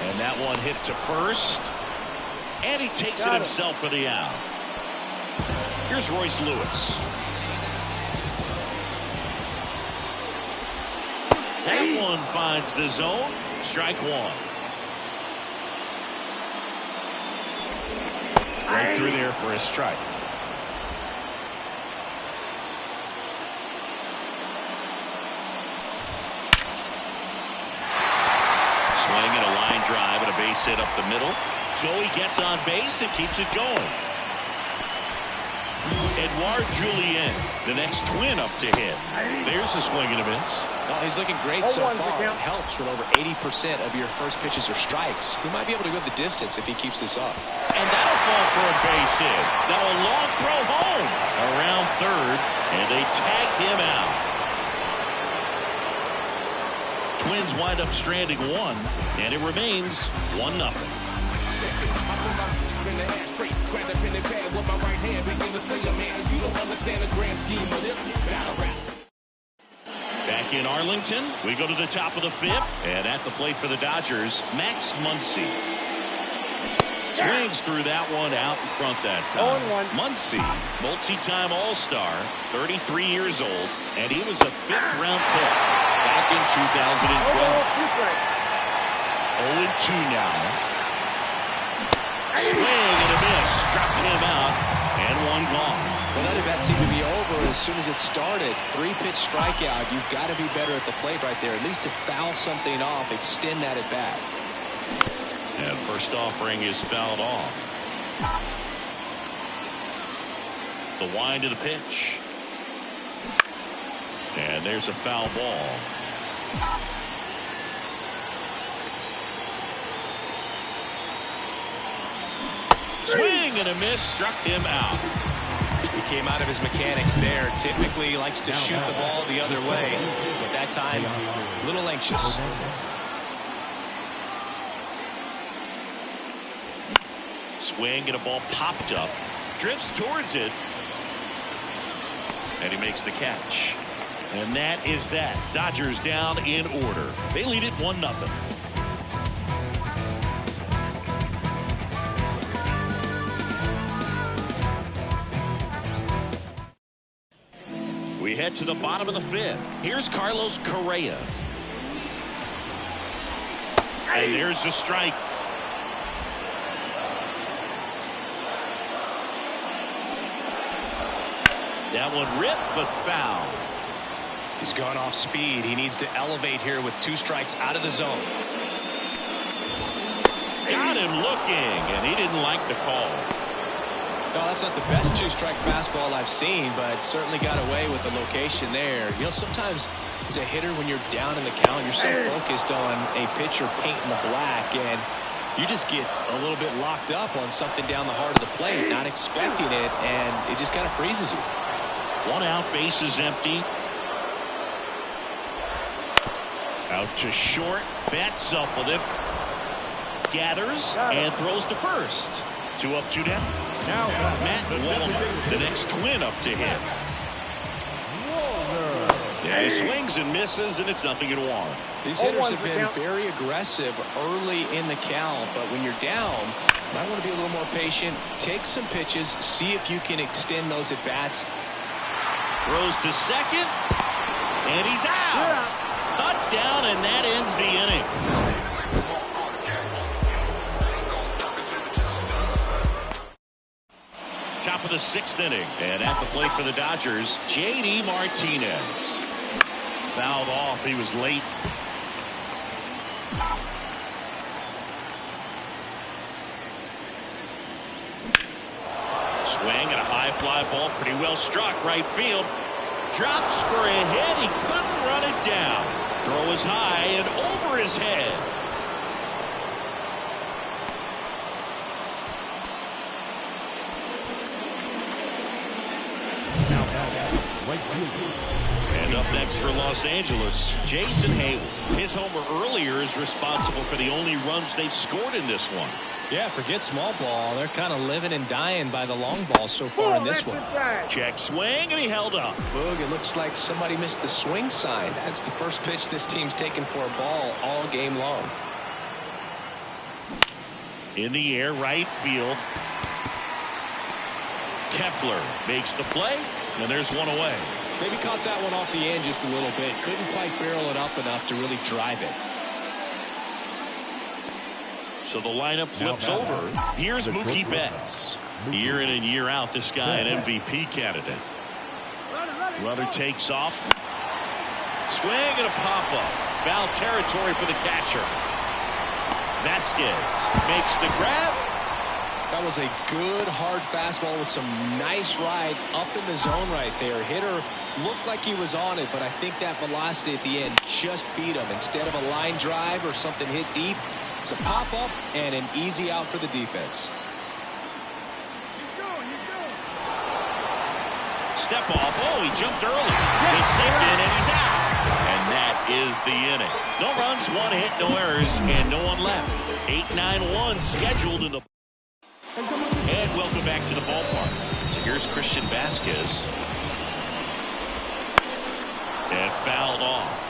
And that one hit to first. And he takes it himself for the out. Here's Royce Lewis. That one finds the zone. Strike one. Right through there for a strike. Swinging a line drive and a base hit up the middle. Joey gets on base and keeps it going. Edouard Julien, the next twin up to hit. There's the swing and a miss. Well, he's looking great so far. It helps when over 80% of your first pitches are strikes. He might be able to go the distance if he keeps this up. And that'll fall for a base hit. Now a long throw home around third, and they tag him out. Twins wind up stranding one, and it remains 1-0. Back in Arlington, we go to the top of the fifth, and at the plate for the Dodgers, Max Muncy. Swings through that one out in front that time. Muncy, multi-time All-Star, 33 years old, and he was a fifth-round pick back in 2012. 0-2 now. Swing and a miss. Struck him out, and one gone. Well, that at-bat seemed to be over as soon as it started. 3-pitch strikeout. You've got to be better at the plate right there, at least to foul something off, extend that at-bat. And first offering is fouled off. The wind of the pitch. And there's a foul ball. Swing and a miss, struck him out. He came out of his mechanics there. Typically likes to shoot the ball the other way, but that time a little anxious. Swing and a ball popped up, drifts towards it, and he makes the catch. And that is that. Dodgers down in order. They lead it 1-0. We head to the bottom of the fifth. Here's Carlos Correa. And there's the strike. That one ripped, but foul. He's gone off speed. He needs to elevate here with 2 strikes out of the zone. Got him looking, and he didn't like the call. No, that's not the best 2-strike fastball I've seen, but certainly got away with the location there. You know, sometimes as a hitter, when you're down in the count, you're so focused on a pitcher painting the black, and you just get a little bit locked up on something down the heart of the plate, not expecting it, and it just kind of freezes you. 1 out, base is empty. Out to short. Bets up with it. Gathers and throws to first. 2 up, 2 down. Now Matt Wallner, the next twin up to hit. Yeah, he swings and misses, and it's 0-1. These hitters have been very aggressive early in the count, but when you're down, you might want to be a little more patient. Take some pitches, see if you can extend those at bats. Throws to second, and he's out. Cut down, and that ends the inning. Top of the 6th inning, and at the plate for the Dodgers, J.D. Martinez. Fouled off. He was late. Swing and a high fly ball, pretty well struck, right field. Drops for a hit. He couldn't run it down. Throw is high and over his head. And up next for Los Angeles, Jason Hayward. His homer earlier is responsible for the only runs they've scored in this one. Yeah, forget small ball. They're kind of living and dying by the long ball so far in this one. Check swing, and he held up. Boog, it looks like somebody missed the swing sign. That's the first pitch this team's taken for a ball all game long. In the air, right field. Kepler makes the play, and there's one away. Maybe caught that one off the end just a little bit. Couldn't quite barrel it up enough to really drive it. So the lineup flips over. Here's Mookie Betts. Year in and year out, this guy an MVP candidate. Runner takes off. Swing and a pop-up. Foul territory for the catcher. Vasquez makes the grab. That was a good hard fastball with some nice ride up in the zone right there. Hitter looked like he was on it, but I think that velocity at the end just beat him. Instead of a line drive or something hit deep, it's a pop-up and an easy out for the defense. Step off. Oh, he jumped early. Just sinking, and he's out. And that is the inning. No runs, 1 hit, no errors, and no one left. 8-9-1 scheduled in the... And welcome back to the ballpark. So here's Christian Vasquez. And fouled off.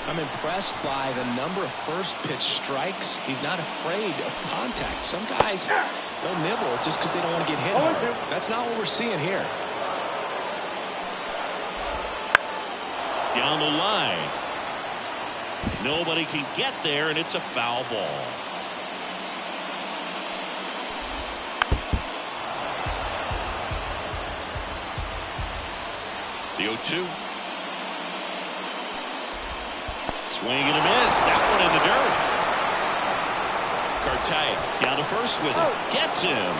I'm impressed by the number of first pitch strikes. He's not afraid of contact. Some guys, they'll nibble just because they don't want to get hit hard. That's not what we're seeing here. Down the line. Nobody can get there, and it's a foul ball. The 0-2. Swing and a miss. That one in the dirt. Cartaya down to first with it. Gets him.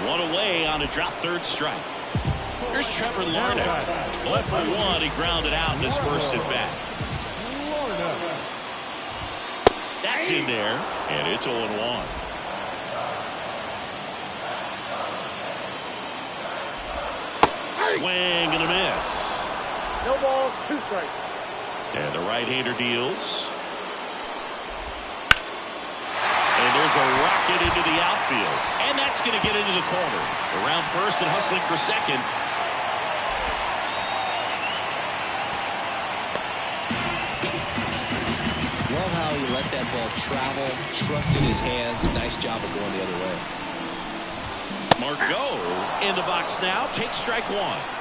One away on a drop third strike. Here's Trevor Larnach. 0 for 1. He grounded out this first at bat. That's in there. And it's 0-1. Swing and a miss. No balls, 2 strikes. And the right-hander deals. And there's a rocket into the outfield. And that's going to get into the corner. Around first and hustling for second. Love how he let that ball travel, trusted his hands. Nice job of going the other way. Margot in the box now. Takes strike 1.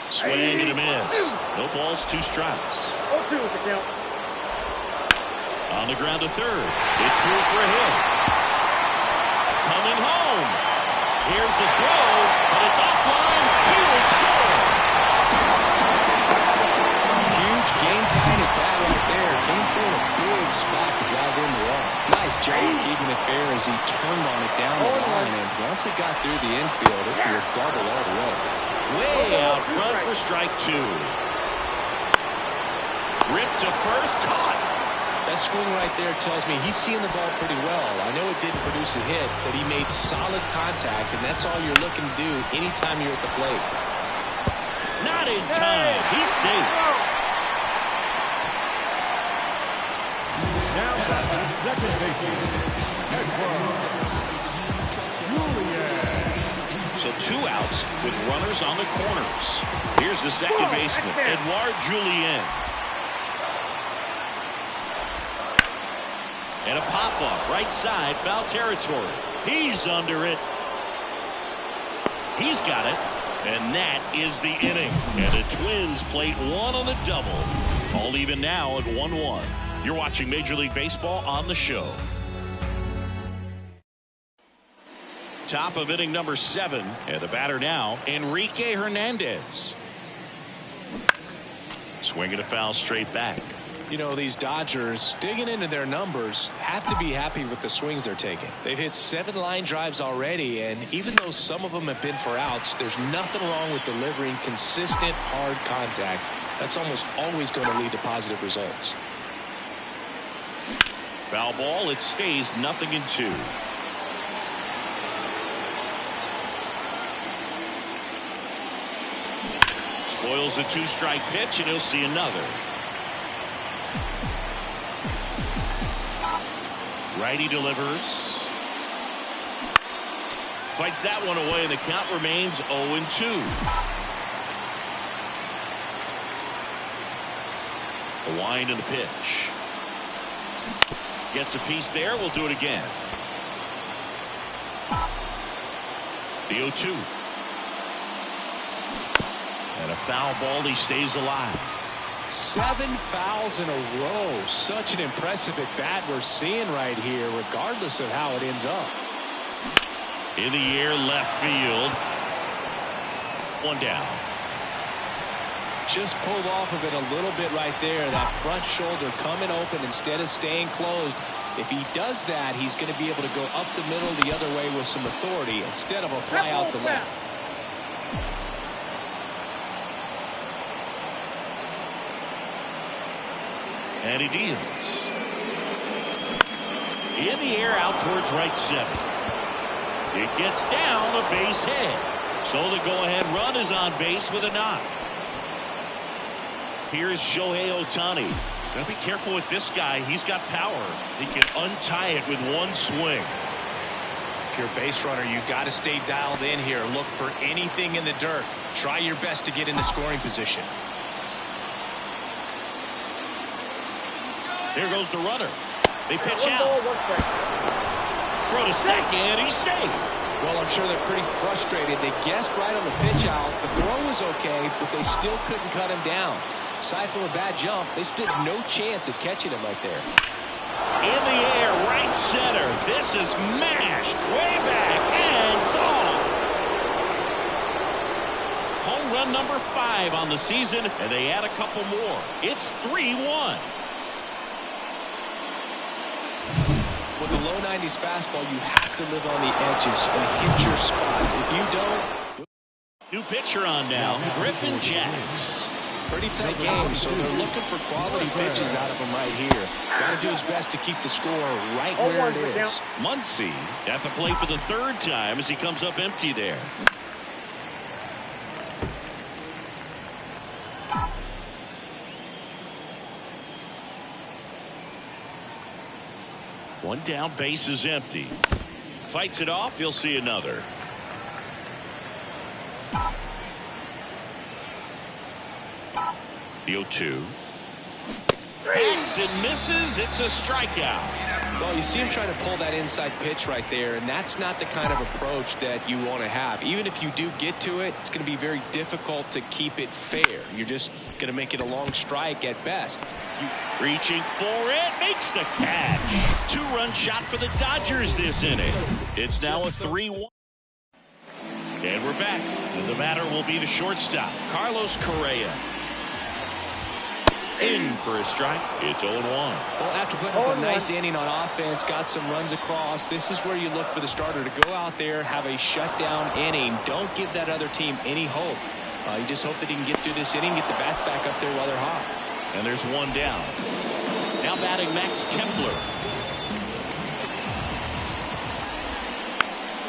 Swing and a miss. No balls, 2 strikes. 0-2 with the count. On the ground to third. It's through for a hit. Coming home. Here's the throw, but it's offline. He will score. Huge game-tying at bat right there. Came through a big spot to drive in the wall. Nice job keeping it fair as he turned on it down the line. And once it got through the infield, it was a double all the way. Way out front for strike 2. Ripped to first, caught. That swing right there tells me he's seeing the ball pretty well. I know it didn't produce a hit, but he made solid contact, and that's all you're looking to do anytime you're at the plate. Not in time. He's safe. Second baseman, Julian. So 2 outs with runners on the corners. Here's the second baseman, Edouard Julien. And a pop-up right side, foul territory. He's under it. He's got it. And that is the inning. And the Twins plate 1 on the double. All even now at 1-1. You're watching Major League Baseball on the show. Top of inning number 7. And the batter now, Enrique Hernandez. Swinging a foul straight back. You know, these Dodgers, digging into their numbers, have to be happy with the swings they're taking. They've hit 7 line drives already, and even though some of them have been for outs, there's nothing wrong with delivering consistent, hard contact. That's almost always going to lead to positive results. Foul ball. It stays 0-2. Spoils the 2-strike pitch, and he'll see another. Righty delivers. Fights that one away, and the count remains 0-2. A wind in the pitch. Gets a piece there. We'll do it again. The 0-2. And a foul ball. He stays alive. 7 fouls in a row. Such an impressive at bat we're seeing right here, regardless of how it ends up. In the air, left field. 1 down. Just pulled off of it a little bit right there. That front shoulder coming open instead of staying closed. If he does that, he's going to be able to go up the middle the other way with some authority instead of a fly out to left. And he deals. In the air, out towards right center. It gets down a base hit. So the go-ahead run is on base with a knock. Here's Shohei Ohtani. Gotta be careful with this guy. He's got power. He can untie it with one swing. If you're a base runner, you've got to stay dialed in here. Look for anything in the dirt. Try your best to get into scoring position. There goes the runner. They pitch out. Throw to second. He's safe. Well, I'm sure they're pretty frustrated. They guessed right on the pitch out. The throw was okay, but they still couldn't cut him down. Aside from a bad jump, they stood no chance at catching him right there. In the air, right center. This is mashed way back and gone. Home run number 5 on the season, and they add a couple more. It's 3-1. With a low 90s fastball, you have to live on the edges and hit your spots. If you don't... New pitcher on now, Griffin Jacks. Pretty tight game, so they're looking for quality pitches out of him right here. Got to do his best to keep the score right where it is. Muncy at the plate for the 3rd time as he comes up empty there. One down, base is empty. Fights it off, you'll see another. The 0-2. Hacks and misses. It's a strikeout. Well, you see him trying to pull that inside pitch right there, and that's not the kind of approach that you want to have. Even if you do get to it, it's going to be very difficult to keep it fair. You're just going to make it a long strike at best. Reaching for it, makes the catch. 2-run shot for the Dodgers this inning. It's now a 3-1. And we're back. And the batter will be the shortstop, Carlos Correa. In for a strike. It's 0-1. Well, after putting up a nice inning on offense, got some runs across, this is where you look for the starter to go out there, have a shutdown inning. Don't give that other team any hope. You just hope that he can get through this inning, get the bats back up there while they're hot. And there's one down. Now batting Max Kepler.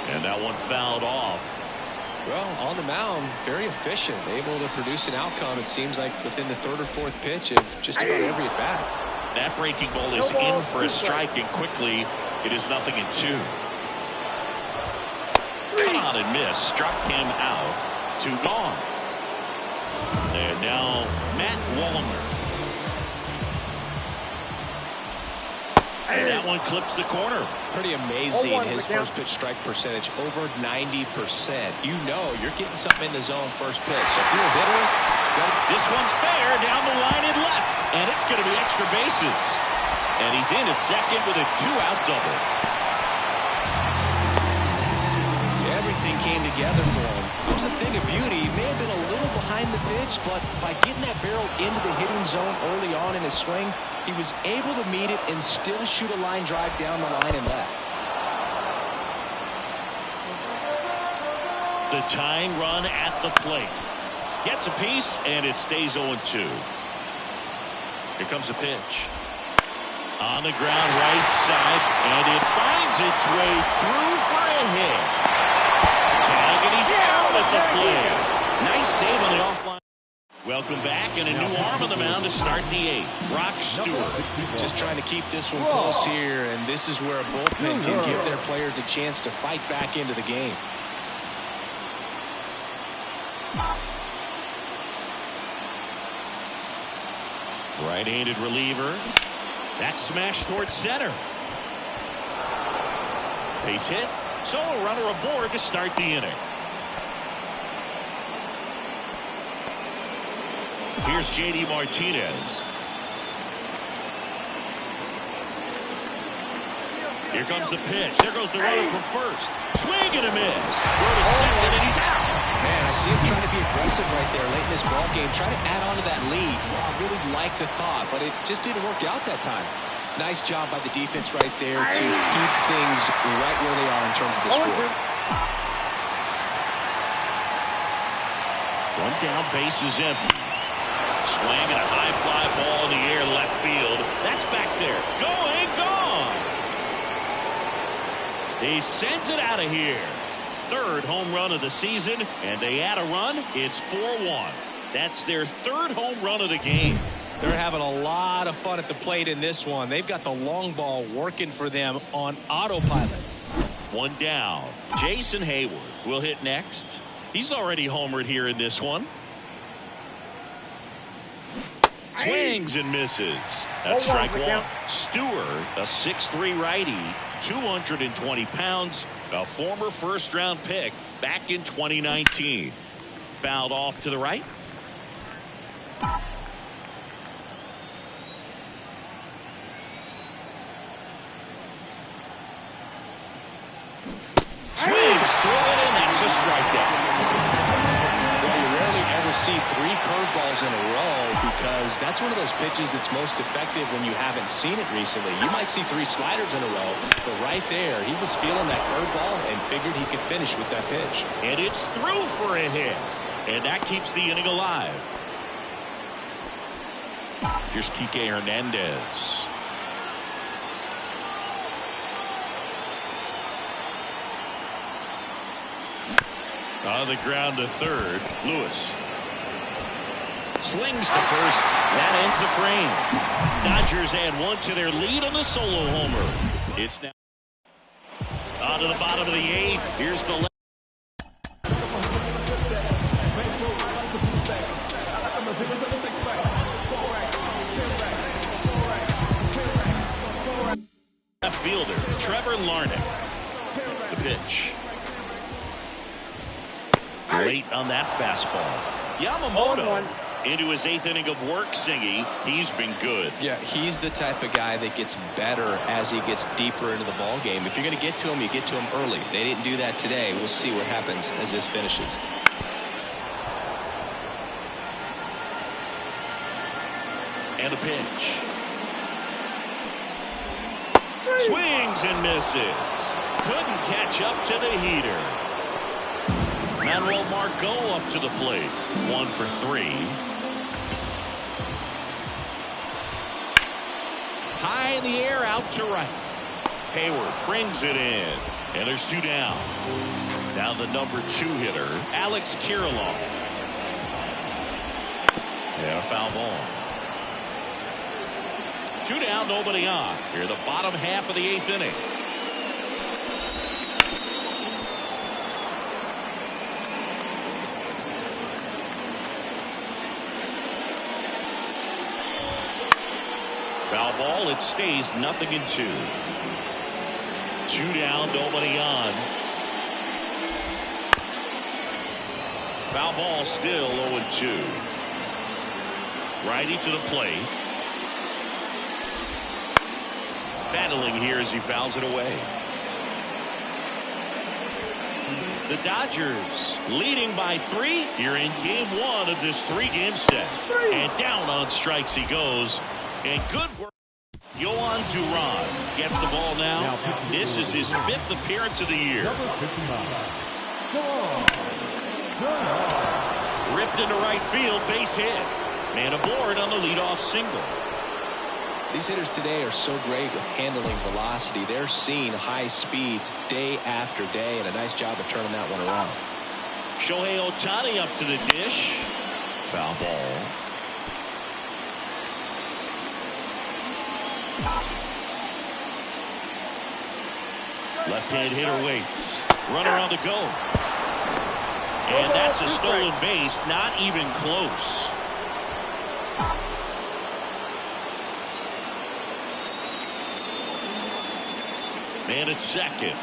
And that one fouled off. Well, on the mound, very efficient, able to produce an outcome, it seems like, within the 3rd or 4th pitch of just about every at-bat. That breaking ball is in for a strike, and quickly it is 0-2. Cut on and miss. Struck him out. 2 gone. And now Matt Wallner. And that one clips the corner. Pretty amazing. His first pitch strike percentage over 90%. You know you're getting something in the zone first pitch. So if you're a hitter, this one's fair down the line and left. And it's going to be extra bases. And he's in at second with a 2-out double. Everything came together for him. It was a thing of beauty. He may have been a little behind the pitch, but by getting that barrel into the hitting zone early on in his swing, he was able to meet it and still shoot a line drive down the line and left. The tying run at the plate. Gets a piece, and it stays 0-2. Here comes a pitch. On the ground right side, and it finds its way through for a hit. Tag, and he's out at the plate. Nice save on the offline. Welcome back, and a new arm on the mound to start the 8th. Brock Stewart. Just trying to keep this one close here, and this is where a bullpen can give their players a chance to fight back into the game. Right-handed reliever. That smash towards center. Base hit. So a runner aboard to start the inning. Here's J.D. Martinez. Here comes the pitch. There goes the runner from first. Swing and a miss. Throw to second, and he's out. Man, I see him trying to be aggressive right there late in this ball game, trying to add on to that lead. Well, I really like the thought, but it just didn't work out that time. Nice job by the defense right there to keep things right where they are in terms of the score. One down, base is empty. Swing and a high fly ball in the air left field. That's back there. Going, gone. He sends it out of here. 3rd home run of the season, and they add a run. It's 4-1. That's their 3rd home run of the game. They're having a lot of fun at the plate in this one. They've got the long ball working for them on autopilot. 1 down. Jason Hayward will hit next. He's already homered here in this one. Swings and misses. That's strike 1. Stewart, a 6'3" righty, 220 pounds, a former first-round pick back in 2019. Fouled off to the right. Swings through it, and that's a strikeout. Well, you rarely ever see 3 curveballs in a row because that's one of those pitches that's most effective when you haven't seen it recently. You might see 3 sliders in a row, but right there, he was feeling that curveball and figured he could finish with that pitch. And it's through for a hit, and that keeps the inning alive. Here's Kike Hernandez. On the ground to 3rd, Lewis. Slings to first. That ends the frame. Dodgers add 1 to their lead on the solo homer. It's now on to the bottom of the 8th. Here's the left fielder, Trevor Larnach. The pitch. Late on that fastball. Yamamoto into his 8th inning of work singing. He's been good. Yeah, he's the type of guy that gets better as he gets deeper into the ball game. If you're going to get to him, you get to him early. They didn't do that today. We'll see what happens as this finishes. And a pitch. Swings and misses. Couldn't catch up to the heater. Manuel Margot up to the plate. 1 for 3. High in the air, out to right. Hayward brings it in. And there's 2 down. Now the number 2 hitter, Alex Kirilloff. And a foul ball. 2 down, nobody on. Here the bottom half of the 8th inning. Foul ball. It stays 0-2. 2 down, nobody on. Foul ball, still 0-2. Righty to the plate. Battling here as he fouls it away. The Dodgers leading by 3 here in game 1 of this 3-game set. And down on strikes he goes. And good work. Yohan Duran gets the ball now. This is his 5th appearance of the year. Ripped into right field, base hit. Man aboard on the leadoff single. These hitters today are so great with handling velocity. They're seeing high speeds day after day, and a nice job of turning that one around. Shohei Ohtani up to the dish. Foul ball. Left-hand hitter waits. Runner on the go. And that's a stolen base. Not even close. Man at second.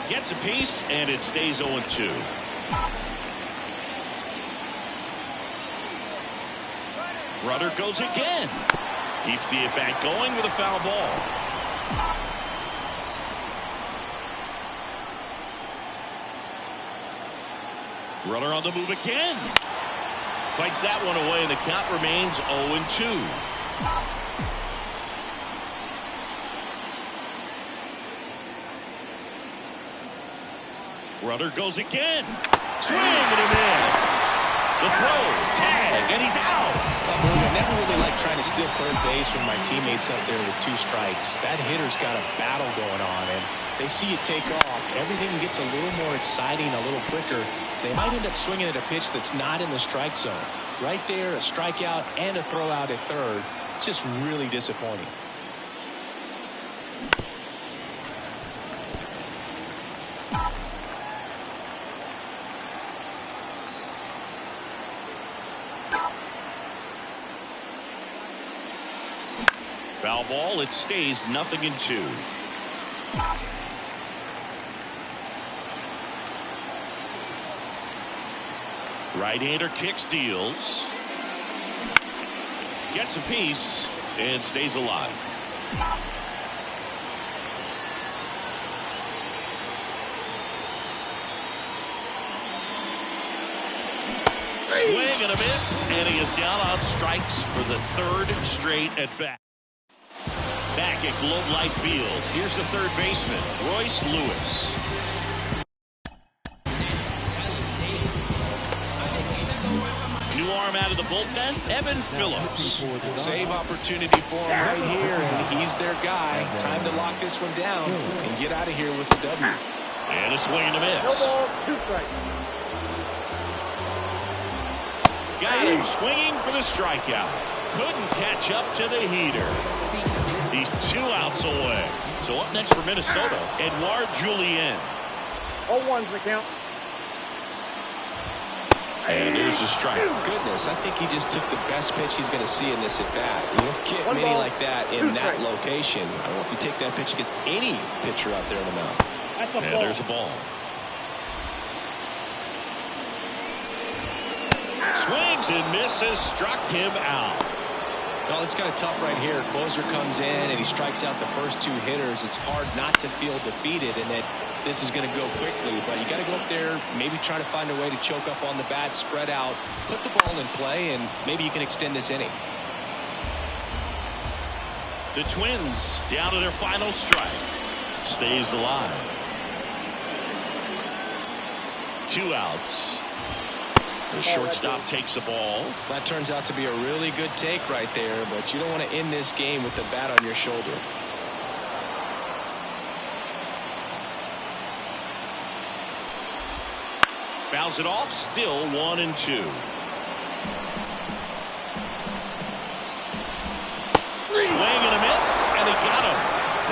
Gets a piece, and it stays 0-2. Runner goes again. Keeps the at-bat going with a foul ball. Runner on the move again. Fights that one away, and the count remains 0-2. Runner goes again. Swing and a miss. The throw, tag, and he's out. I never really like trying to steal third base when my teammates up there with 2 strikes. That hitter's got a battle going on, and they see you take off. Everything gets a little more exciting, a little quicker. They might end up swinging at a pitch that's not in the strike zone. Right there, a strikeout and a throw out at third. It's just really disappointing. Foul ball. It stays 0-2. Right-hander kicks, deals. Gets a piece and stays alive. Swing and a miss, and he is down on strikes for the 3rd straight at bat. Back at Globe Life Field, here's the 3rd baseman, Royce Lewis. New arm out of the bullpen, Evan Phillips. Save opportunity for him right here, and he's their guy. Time to lock this one down and get out of here with the W. And a swing and a miss. No ball, 2 strikes. Got him swinging for the strikeout. Couldn't catch up to the heater. He's 2 outs away. So up next for Minnesota, Edouard Julien. 0-1's the count. And there's the strike. Goodness, I think he just took the best pitch he's going to see in this at-bat. You don't get many like that in that location. I don't know if you take that pitch against any pitcher out there in the mound. That's a ball. And there's a ball. Swings and misses, struck him out. Well, it's kind of tough right here. Closer comes in and he strikes out the first 2 hitters. It's hard not to feel defeated and that this is going to go quickly, but you got to go up there, maybe try to find a way to choke up on the bat, spread out, put the ball in play, and maybe you can extend this inning. The Twins down to their final strike. Stays alive. 2 outs. The shortstop takes the ball. That turns out to be a really good take right there, but you don't want to end this game with the bat on your shoulder. Fouls it off, still 1-2.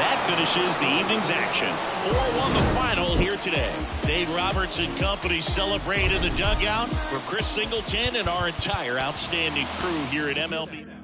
That finishes the evening's action. 4-1 the final here today. Dave Roberts and company celebrate in the dugout. For Chris Singleton and our entire outstanding crew here at MLB.